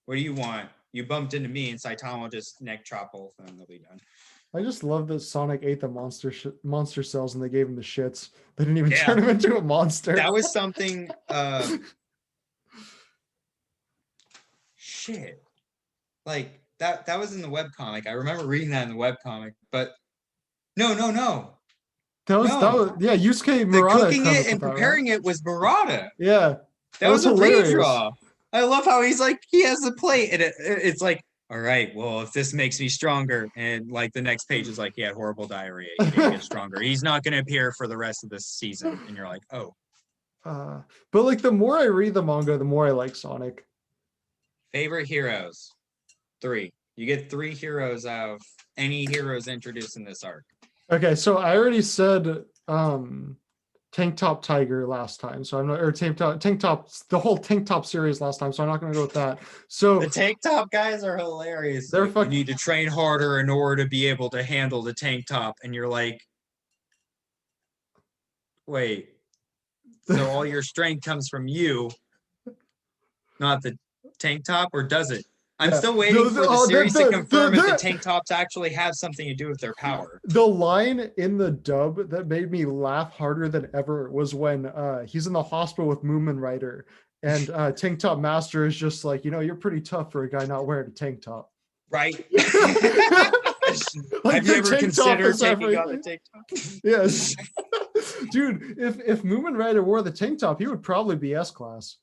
What do you want? You bumped into me, and Saitama will just neck chop both, and they'll be done. I just love that Sonic ate the monster cells and they gave him the shits. They didn't even turn him into a monster. That was something. Shit. Like that was in the webcomic. I remember reading that in the webcomic, but no. That was Yusuke Murata. The cooking it and preparing it was Murata. Yeah. That was a redraw. I love how he's like, he has the plate, and it's like, all right, well, if this makes me stronger, and like the next page is like, he had horrible diarrhea, he didn't get stronger. He's not going to appear for the rest of this season. And you're like, oh. But like the more I read the manga, the more I like Sonic. Favorite heroes? 3. You get 3 heroes out of any heroes introduced in this arc. Okay, so I already said Tank Top Tiger last time, so I'm not, or Tank Top, the whole Tank Top series last time, so I'm not going to go with that. So the Tank Top guys are hilarious. They're like, you need to train harder in order to be able to handle the Tank Top, and you're like, wait, so all your strength comes from you, not the tank top, or does it? I'm Yeah. still waiting for the series to confirm if the tank tops actually have something to do with their power. The line in the dub that made me laugh harder than ever was when he's in the hospital with Moomin Rider, and Tank Top Master is just like, you're pretty tough for a guy not wearing a tank top. Right. Like, have you ever considered taking off the tank top? Yes. Dude, if Moomin Rider wore the tank top, he would probably be S-class.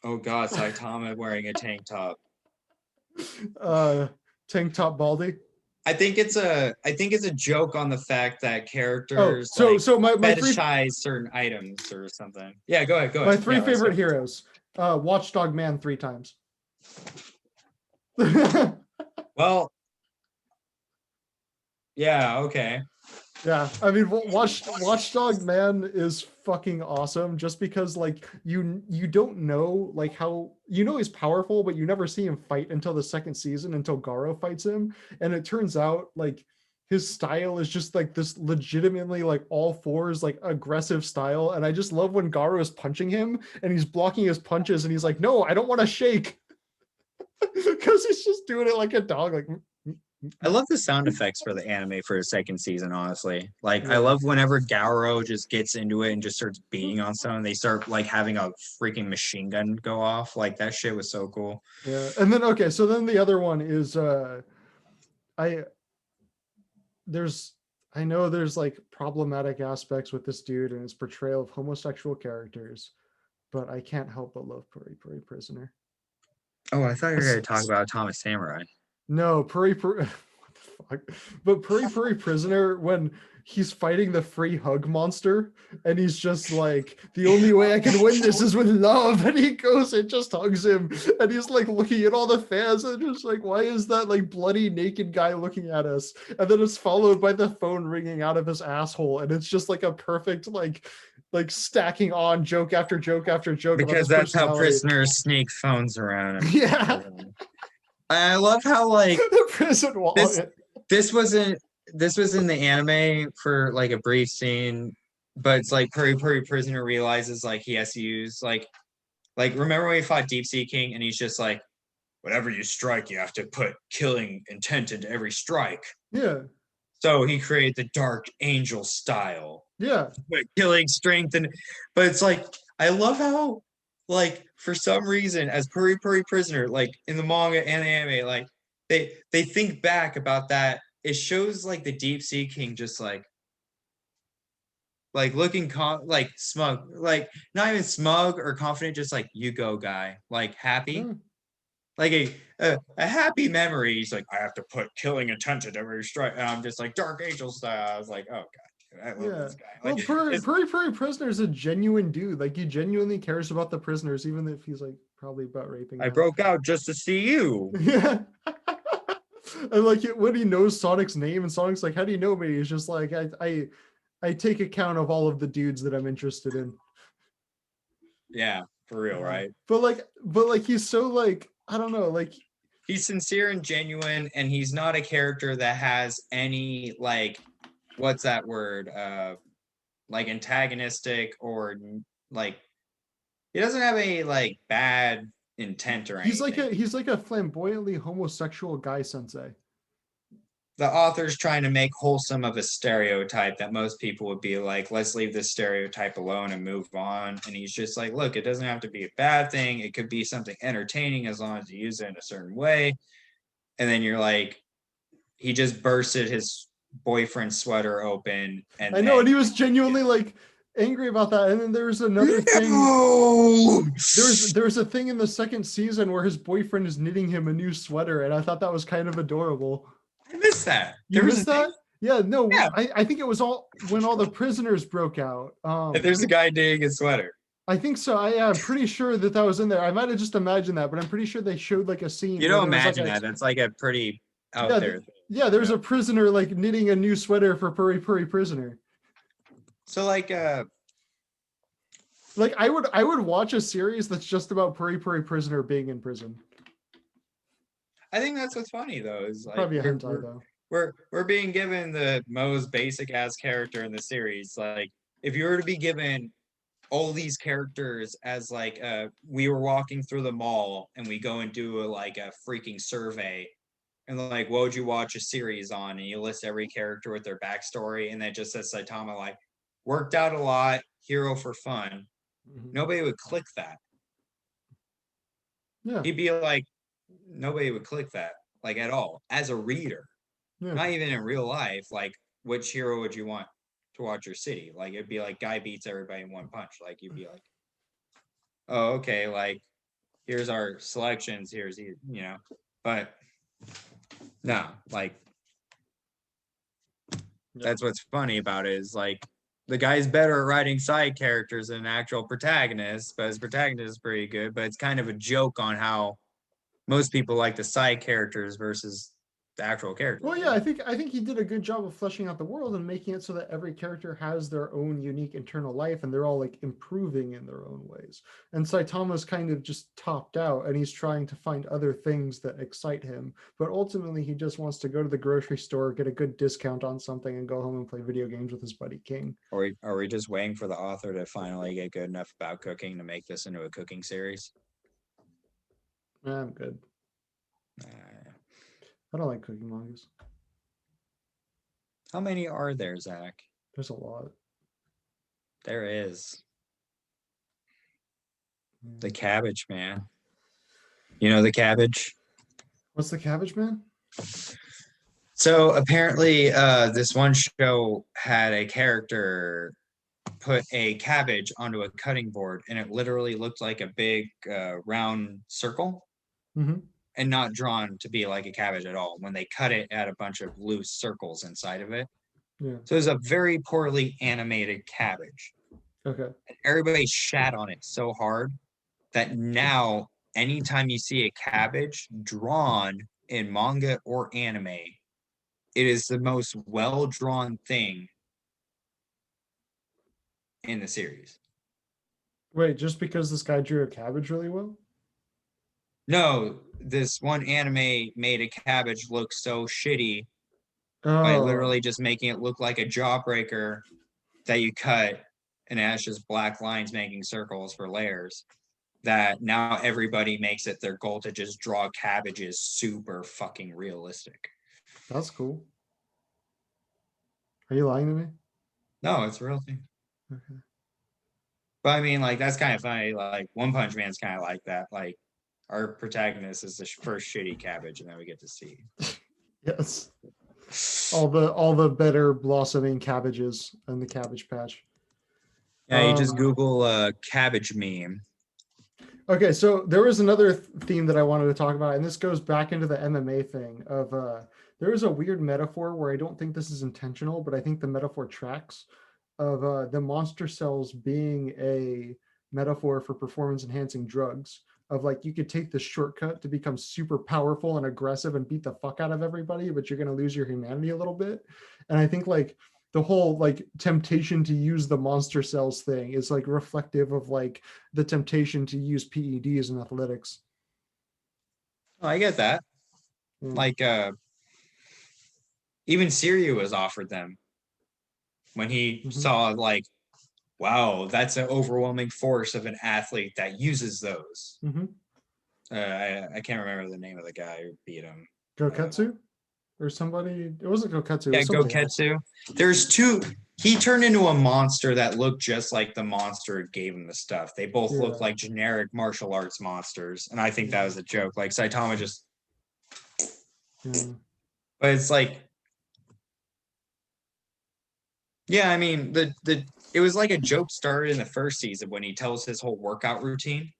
Oh god, Saitama wearing a tank top. Tank top Baldy. I think it's a joke on the fact that characters my fetishize certain items or something. Yeah, go ahead. My three favorite heroes. Watchdog Man 3 times. Well, yeah, okay. Yeah, I mean, Watchdog Man is fucking awesome just because, like, you don't know, like, how, he's powerful, but you never see him fight until the second season, until Garo fights him. And it turns out, like, his style is just, like, this legitimately, like, all fours, like, aggressive style. And I just love when Garo is punching him and he's blocking his punches and he's like, no, I don't want to shake. Because he's just doing it like a dog, like... I love the sound effects for the anime for the second season, honestly. Like, yeah. I love whenever Garo just gets into it and just starts beating on someone. They start, like, having a freaking machine gun go off. Like, that shit was so cool. Yeah, and then, okay, so then the other one is, I know there's, like, problematic aspects with this dude and his portrayal of homosexual characters, but I can't help but love Puri Puri Prisoner. Oh, I thought you were going to talk about Atomic Samurai. No, Puri Puri, what the fuck? But Puri Puri Prisoner, when he's fighting the free hug monster, and he's just like, the only way I can win this is with love, and he goes and just hugs him, and he's like looking at all the fans, and just like, why is that like bloody naked guy looking at us? And then it's followed by the phone ringing out of his asshole, and it's just like a perfect like stacking on joke after joke after joke. Because that's how prisoners sneak phones around him. Yeah. I love how, like, the prison wallet. This was in the anime for like a brief scene, but it's like Puri Puri Prisoner realizes like he has to use like remember when he fought Deep Sea King and he's just like, whatever you strike, you have to put killing intent into every strike. Yeah. So he created the Dark Angel style. Yeah. Killing strength, but it's like, I love how, like, for some reason, as Puri Puri Prisoner, like in the manga and the anime, like they think back about that. It shows like the Deep Sea King just like looking like smug, like not even smug or confident, just like, you go, guy, like happy, like a happy memory. He's like, I have to put killing intent into every strike. And I'm just like, Dark Angel style. I was like, oh god. I love this guy. Like, well, Puri Prisoner is a genuine dude. Like, he genuinely cares about the prisoners, even if he's like probably about raping them. I broke out just to see you. Yeah. And like when he knows Sonic's name and Sonic's like, how do you know me? He's just like, I take account of all of the dudes that I'm interested in. Yeah, for real, right? But like he's so like, I don't know, like, he's sincere and genuine, and he's not a character that has any like, what's that word? Like antagonistic, or like, he doesn't have any like bad intent or anything. He's like a flamboyantly homosexual guy sensei. The author's trying to make wholesome of a stereotype that most people would be like, let's leave this stereotype alone and move on. And he's just like, look, it doesn't have to be a bad thing. It could be something entertaining as long as you use it in a certain way. And then you're like, he just bursted his boyfriend's sweater open, and I know, and he was genuinely like angry about that. And then there was another thing. There was a thing in the second season where his boyfriend is knitting him a new sweater, and I thought that was kind of adorable. I missed that. You missed that? Yeah, no. Yeah. I think it was when all the prisoners broke out. There's a guy knitting a sweater. I think so. I'm pretty sure that was in there. I might have just imagined that, but I'm pretty sure they showed like a scene. You don't imagine that. That's like a pretty out there thing. Yeah, there's a prisoner like knitting a new sweater for Puri Puri Prisoner. So like I would watch a series that's just about Puri Puri Prisoner being in prison. I think that's what's funny though, is like, probably a hentai though. We're being given the most basic ass character in the series. Like, if you were to be given all these characters as like we were walking through the mall and we go and do like a freaking survey and like what would you watch a series on, and you list every character with their backstory and then just says Saitama like worked out a lot, hero for fun. Nobody would click that. Yeah. He'd be like, nobody would click that like at all as a reader. Yeah. Not even in real life. Like, which hero would you want to watch your city? Like, it'd be like guy beats everybody in one punch. Like, you'd be like, oh, okay, like here's our selections. Here's but no, like that's what's funny about it is like the guy's better at writing side characters than actual protagonists, but his protagonist is pretty good. But it's kind of a joke on how most people like the side characters versus the actual characters. Well, yeah, I think he did a good job of fleshing out the world and making it so that every character has their own unique internal life and they're all like improving in their own ways. And Saitama's kind of just topped out and he's trying to find other things that excite him. But ultimately he just wants to go to the grocery store, get a good discount on something, and go home and play video games with his buddy King. Or are we just waiting for the author to finally get good enough about cooking to make this into a cooking series? I'm good. I don't like cooking mangas. How many are there, Zach? There's a lot. There is. The Cabbage Man. You know the Cabbage? What's the Cabbage Man? So apparently this one show had a character put a cabbage onto a cutting board and it literally looked like a big round circle. And not drawn to be like a cabbage at all. When they cut it, it had a bunch of loose circles inside of it. Yeah. So it was a very poorly animated cabbage. Okay. And everybody shat on it so hard that now anytime you see a cabbage drawn in manga or anime, it is the most well-drawn thing in the series. Wait, just because this guy drew a cabbage really well? No, this one anime made a cabbage look so shitty by literally just making it look like a jawbreaker that you cut and it has just black lines making circles for layers, that now everybody makes it their goal to just draw cabbages super fucking realistic. That's cool. Are you lying to me? No, it's a real thing. Okay. But I mean, like, that's kind of funny. Like, One-Punch Man's kind of like that. Like, our protagonist is the first shitty cabbage, and then we get to see. Yes. All the better blossoming cabbages in the Cabbage Patch. Yeah, you just Google cabbage meme. Okay, so there was another theme that I wanted to talk about, and this goes back into the MMA thing of there is a weird metaphor where I don't think this is intentional, but I think the metaphor tracks of the monster cells being a metaphor for performance enhancing drugs. Of like, you could take the shortcut to become super powerful and aggressive and beat the fuck out of everybody, but you're going to lose your humanity a little bit. And I think like the whole like temptation to use the monster cells thing is like reflective of like the temptation to use PEDs in athletics. Oh, I get that. Like even Siryu was offered them when he saw like, wow, that's an overwhelming force of an athlete that uses those. I can't remember the name of the guy who beat him. Goketsu? Or somebody, it wasn't Goketsu. Yeah, Goketsu. There's two. He turned into a monster that looked just like the monster who gave him the stuff. They both look like generic martial arts monsters, and I think that was a joke. Like Saitama just. But it's like, yeah, I mean it was like a joke started in the first season when he tells his whole workout routine.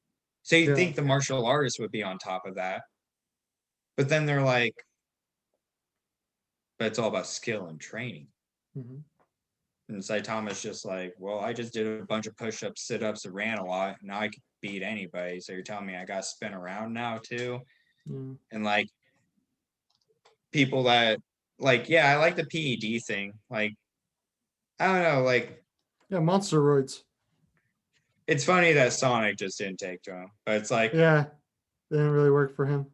So you think the martial artist would be on top of that, but then they're like, but it's all about skill and training. And Saitama's just like, well, I just did a bunch of push-ups, sit-ups, and ran a lot. Now I could beat anybody. So you're telling me I got to spin around now too? And like people that like, yeah, I like the PED thing. Like, I don't know, like. Yeah, monsteroids. It's funny that Sonic just didn't take to him, but it's like. Yeah, they didn't really work for him.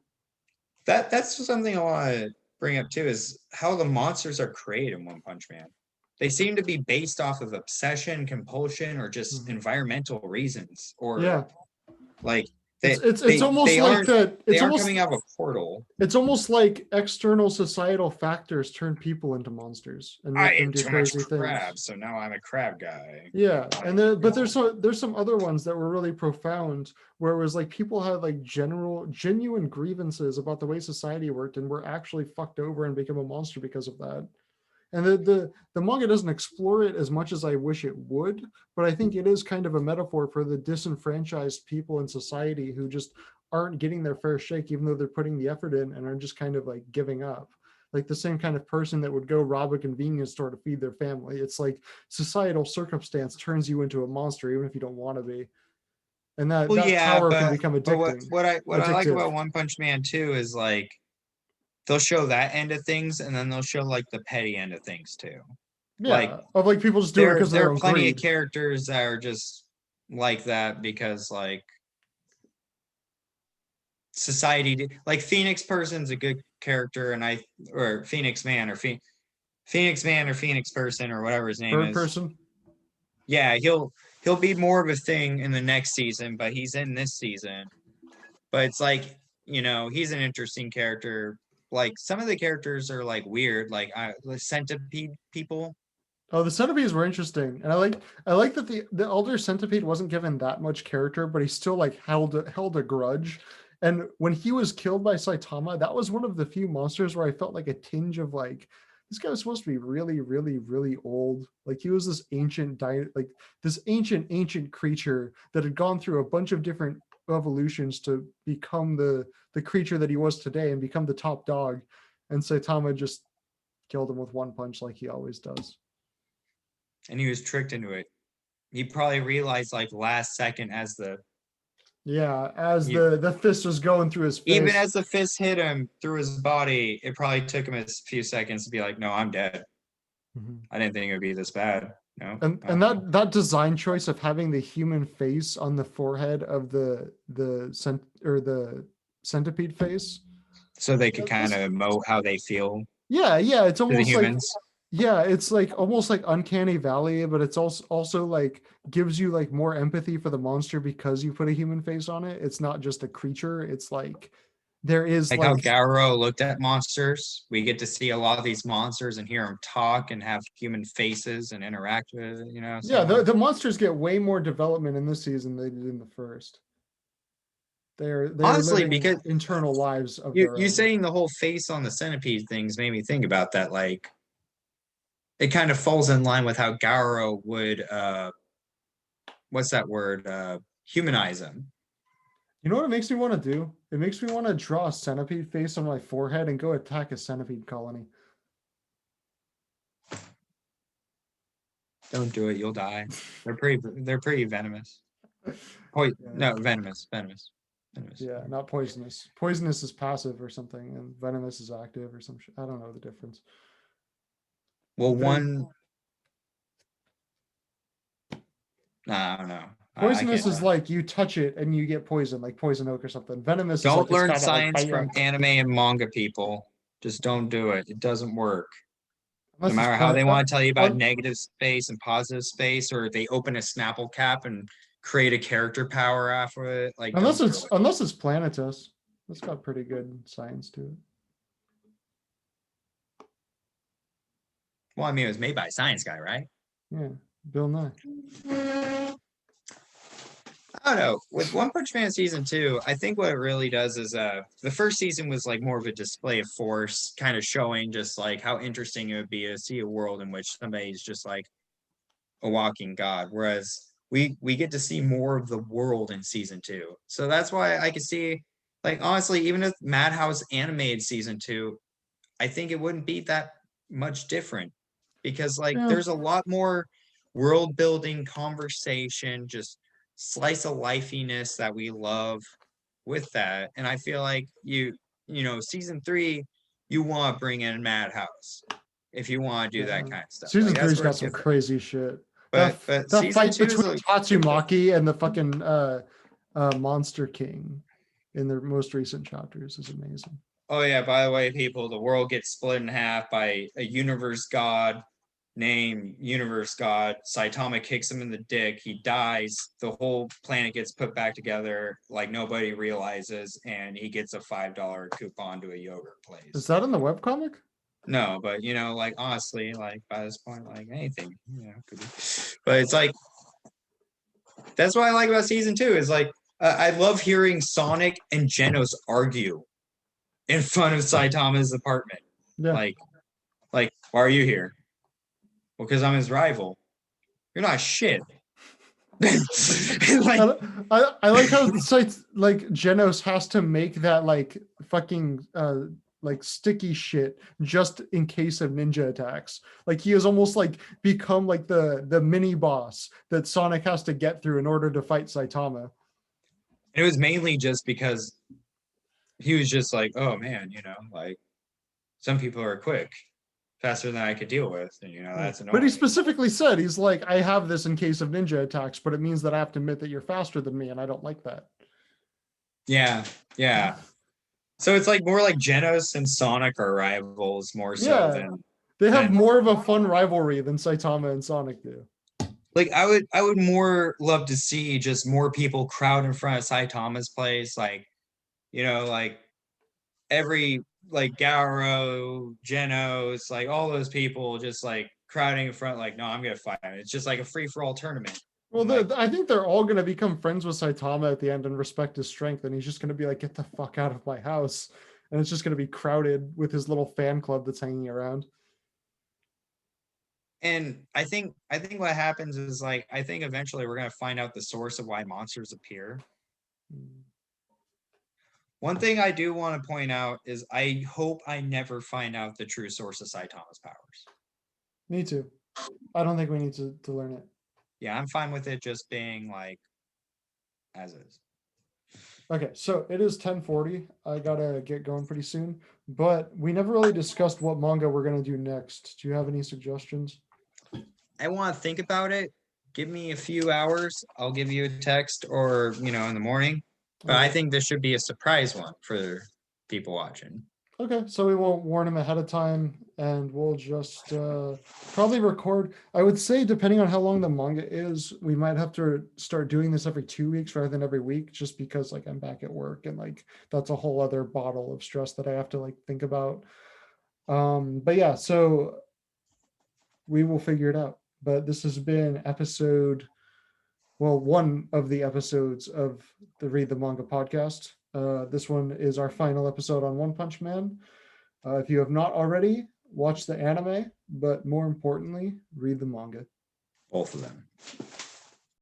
That's something I want to bring up too, is how the monsters are created in One Punch Man. they seem to be based off of obsession, compulsion, or just environmental reasons, or like it's almost they like aren't that. they It's aren't almost coming out of a portal. it's almost like external societal factors turn people into monsters and I make them ate do too much crazy crab, things. so now I'm a crab guy. Yeah, and Like, but there's some other ones that were really profound, where it was like people had like genuine grievances about the way society worked and were actually fucked over and become a monster because of that. And the manga doesn't explore it as much as I wish it would, but I think it is kind of a metaphor for the disenfranchised people in society who just aren't getting their fair shake, even though they're putting the effort in, and are just kind of like giving up. Like the same kind of person that would go rob a convenience store to feed their family. It's like societal circumstance turns you into a monster, even if you don't want to be. And well, that yeah, power can become but what addicting. what I like Addictive. about One Punch Man too is like they'll show that end of things, and then they'll show like the petty end of things too. Like Yeah, of like people just doing it because of there their are own plenty greed. of characters that are just like that because like society, like Phoenix Person's a good character, and or Phoenix Man or Phoenix Man or Phoenix Person or whatever his name Bird is. person. Yeah, he'll be more of a thing in the next season, but he's in this season. But it's like, he's an interesting character. Like some of the characters are like weird, like the centipede people. Oh, the centipedes were interesting, and I like that the elder centipede wasn't given that much character, but he still like held a grudge. And when he was killed by Saitama, that was one of the few monsters where I felt like a tinge of like this guy was supposed to be really, really, really old. Like he was this like this ancient creature that had gone through a bunch of different evolutions to become the creature that he was today and become the top dog. And Saitama just killed him with one punch, like he always does. And he was tricked into it. He probably realized like last second as as the fist was going through his face. Even as the fist hit him through his body, it probably took him a few seconds to be like, no, I'm dead. I didn't think it would be this bad. No. And that design choice of having the human face on the forehead of the centipede face, so they could kind of emote how they feel. Yeah, it's almost like humans. Yeah, it's like almost like Uncanny Valley, but it's also like gives you like more empathy for the monster because you put a human face on it. It's not just a creature. It's like there is like how Garo looked at monsters. We get to see a lot of these monsters and hear them talk and have human faces and interact with it, Yeah, the monsters get way more development in this season than they did in the first. They're honestly living because internal lives of you their own. saying the whole face on the centipede things made me think about that. Like it kind of falls in line with how Garo would what's that word? Humanize him. You know what it makes me want to do? It makes me want to draw a centipede face on my forehead and go attack a centipede colony. Don't do it, you'll die. They're pretty venomous. No, venomous. Yeah, not poisonous. Poisonous is passive or something, and venomous is active or some shit. I don't know the difference. Well, I don't know. Poisonous is like you touch it and you get poisoned, like poison oak or something. Venomous don't is like learn science from anime and manga people. Just don't do it. It doesn't work. No matter how they want to tell you about negative space and positive space, or they open a Snapple cap and create a character power after it. Like unless it's Planetus. That's got pretty good science to it. Well, I mean, it was made by a science guy, right? Yeah, Bill Nye. I don't know. With One Punch Man season 2, I think what it really does is the first season was like more of a display of force, kind of showing just like how interesting it would be to see a world in which somebody's just like a walking god. Whereas we get to see more of the world in season 2. So that's why I could see, like, honestly, even if Madhouse animated season 2, I think it wouldn't be that much different because like there's a lot more world building, conversation, just slice of lifeiness that we love with that. And I feel like season 3, you want to bring in Madhouse if you want to do that kind of stuff. Season 3's got some crazy shit. But the fight between Tatsumaki and the fucking Monster King in their most recent chapters is amazing. Oh yeah, by the way, people, the world gets split in half by a universe god name universe god. Saitama kicks him in the dick. He dies. The whole planet gets put back together like nobody realizes, and he gets a $5 coupon to a yogurt place. Is that in the webcomic? No, but like honestly, like by this point, like anything, could be. But it's like that's what I like about season 2 is like I love hearing Sonic and Genos argue in front of Saitama's apartment. Yeah. Like, why are you here? Well, because I'm his rival. You're not shit. Like, I like how like Genos has to make that like fucking like sticky shit just in case of ninja attacks. Like he has almost like become like the mini boss that Sonic has to get through in order to fight Saitama. It was mainly just because he was just like, oh man, like some people are quick, faster than I could deal with, and that's annoying. But he specifically said, he's like, I have this in case of ninja attacks, but it means that I have to admit that you're faster than me, and I don't like that. Yeah. So it's like more like Genos and Sonic are rivals more so than they have more of a fun rivalry than Saitama and Sonic do. Like I would more love to see just more people crowd in front of Saitama's place, like like every like Garo, Genos, like all those people just like crowding in front, like no, I'm gonna fight him. It's just like a free for all tournament. Well, I think they're all going to become friends with Saitama at the end and respect his strength. And he's just going to be like, get the fuck out of my house. And it's just going to be crowded with his little fan club that's hanging around. And I think what happens is like, I think eventually we're going to find out the source of why monsters appear. One thing I do want to point out is I hope I never find out the true source of Saitama's powers. Me too. I don't think we need to learn it. Yeah, I'm fine with it just being like as is. Okay, so it is 10:40. I gotta get going pretty soon, but we never really discussed what manga we're gonna do next. Do you have any suggestions? I want to think about it. Give me a few hours. I'll give you a text or in the morning. But I think this should be a surprise one for people watching. Okay, so we won't warn them ahead of time, and we'll just probably record. I would say, depending on how long the manga is, we might have to start doing this every 2 weeks rather than every week, just because like I'm back at work and like that's a whole other bottle of stress that I have to like think about. But yeah, so we will figure it out. But this has been one of the episodes of the Read the Manga podcast. This one is our final episode on Onepunch Man. If you have not already, watch the anime, but more importantly, read the manga. Both of them.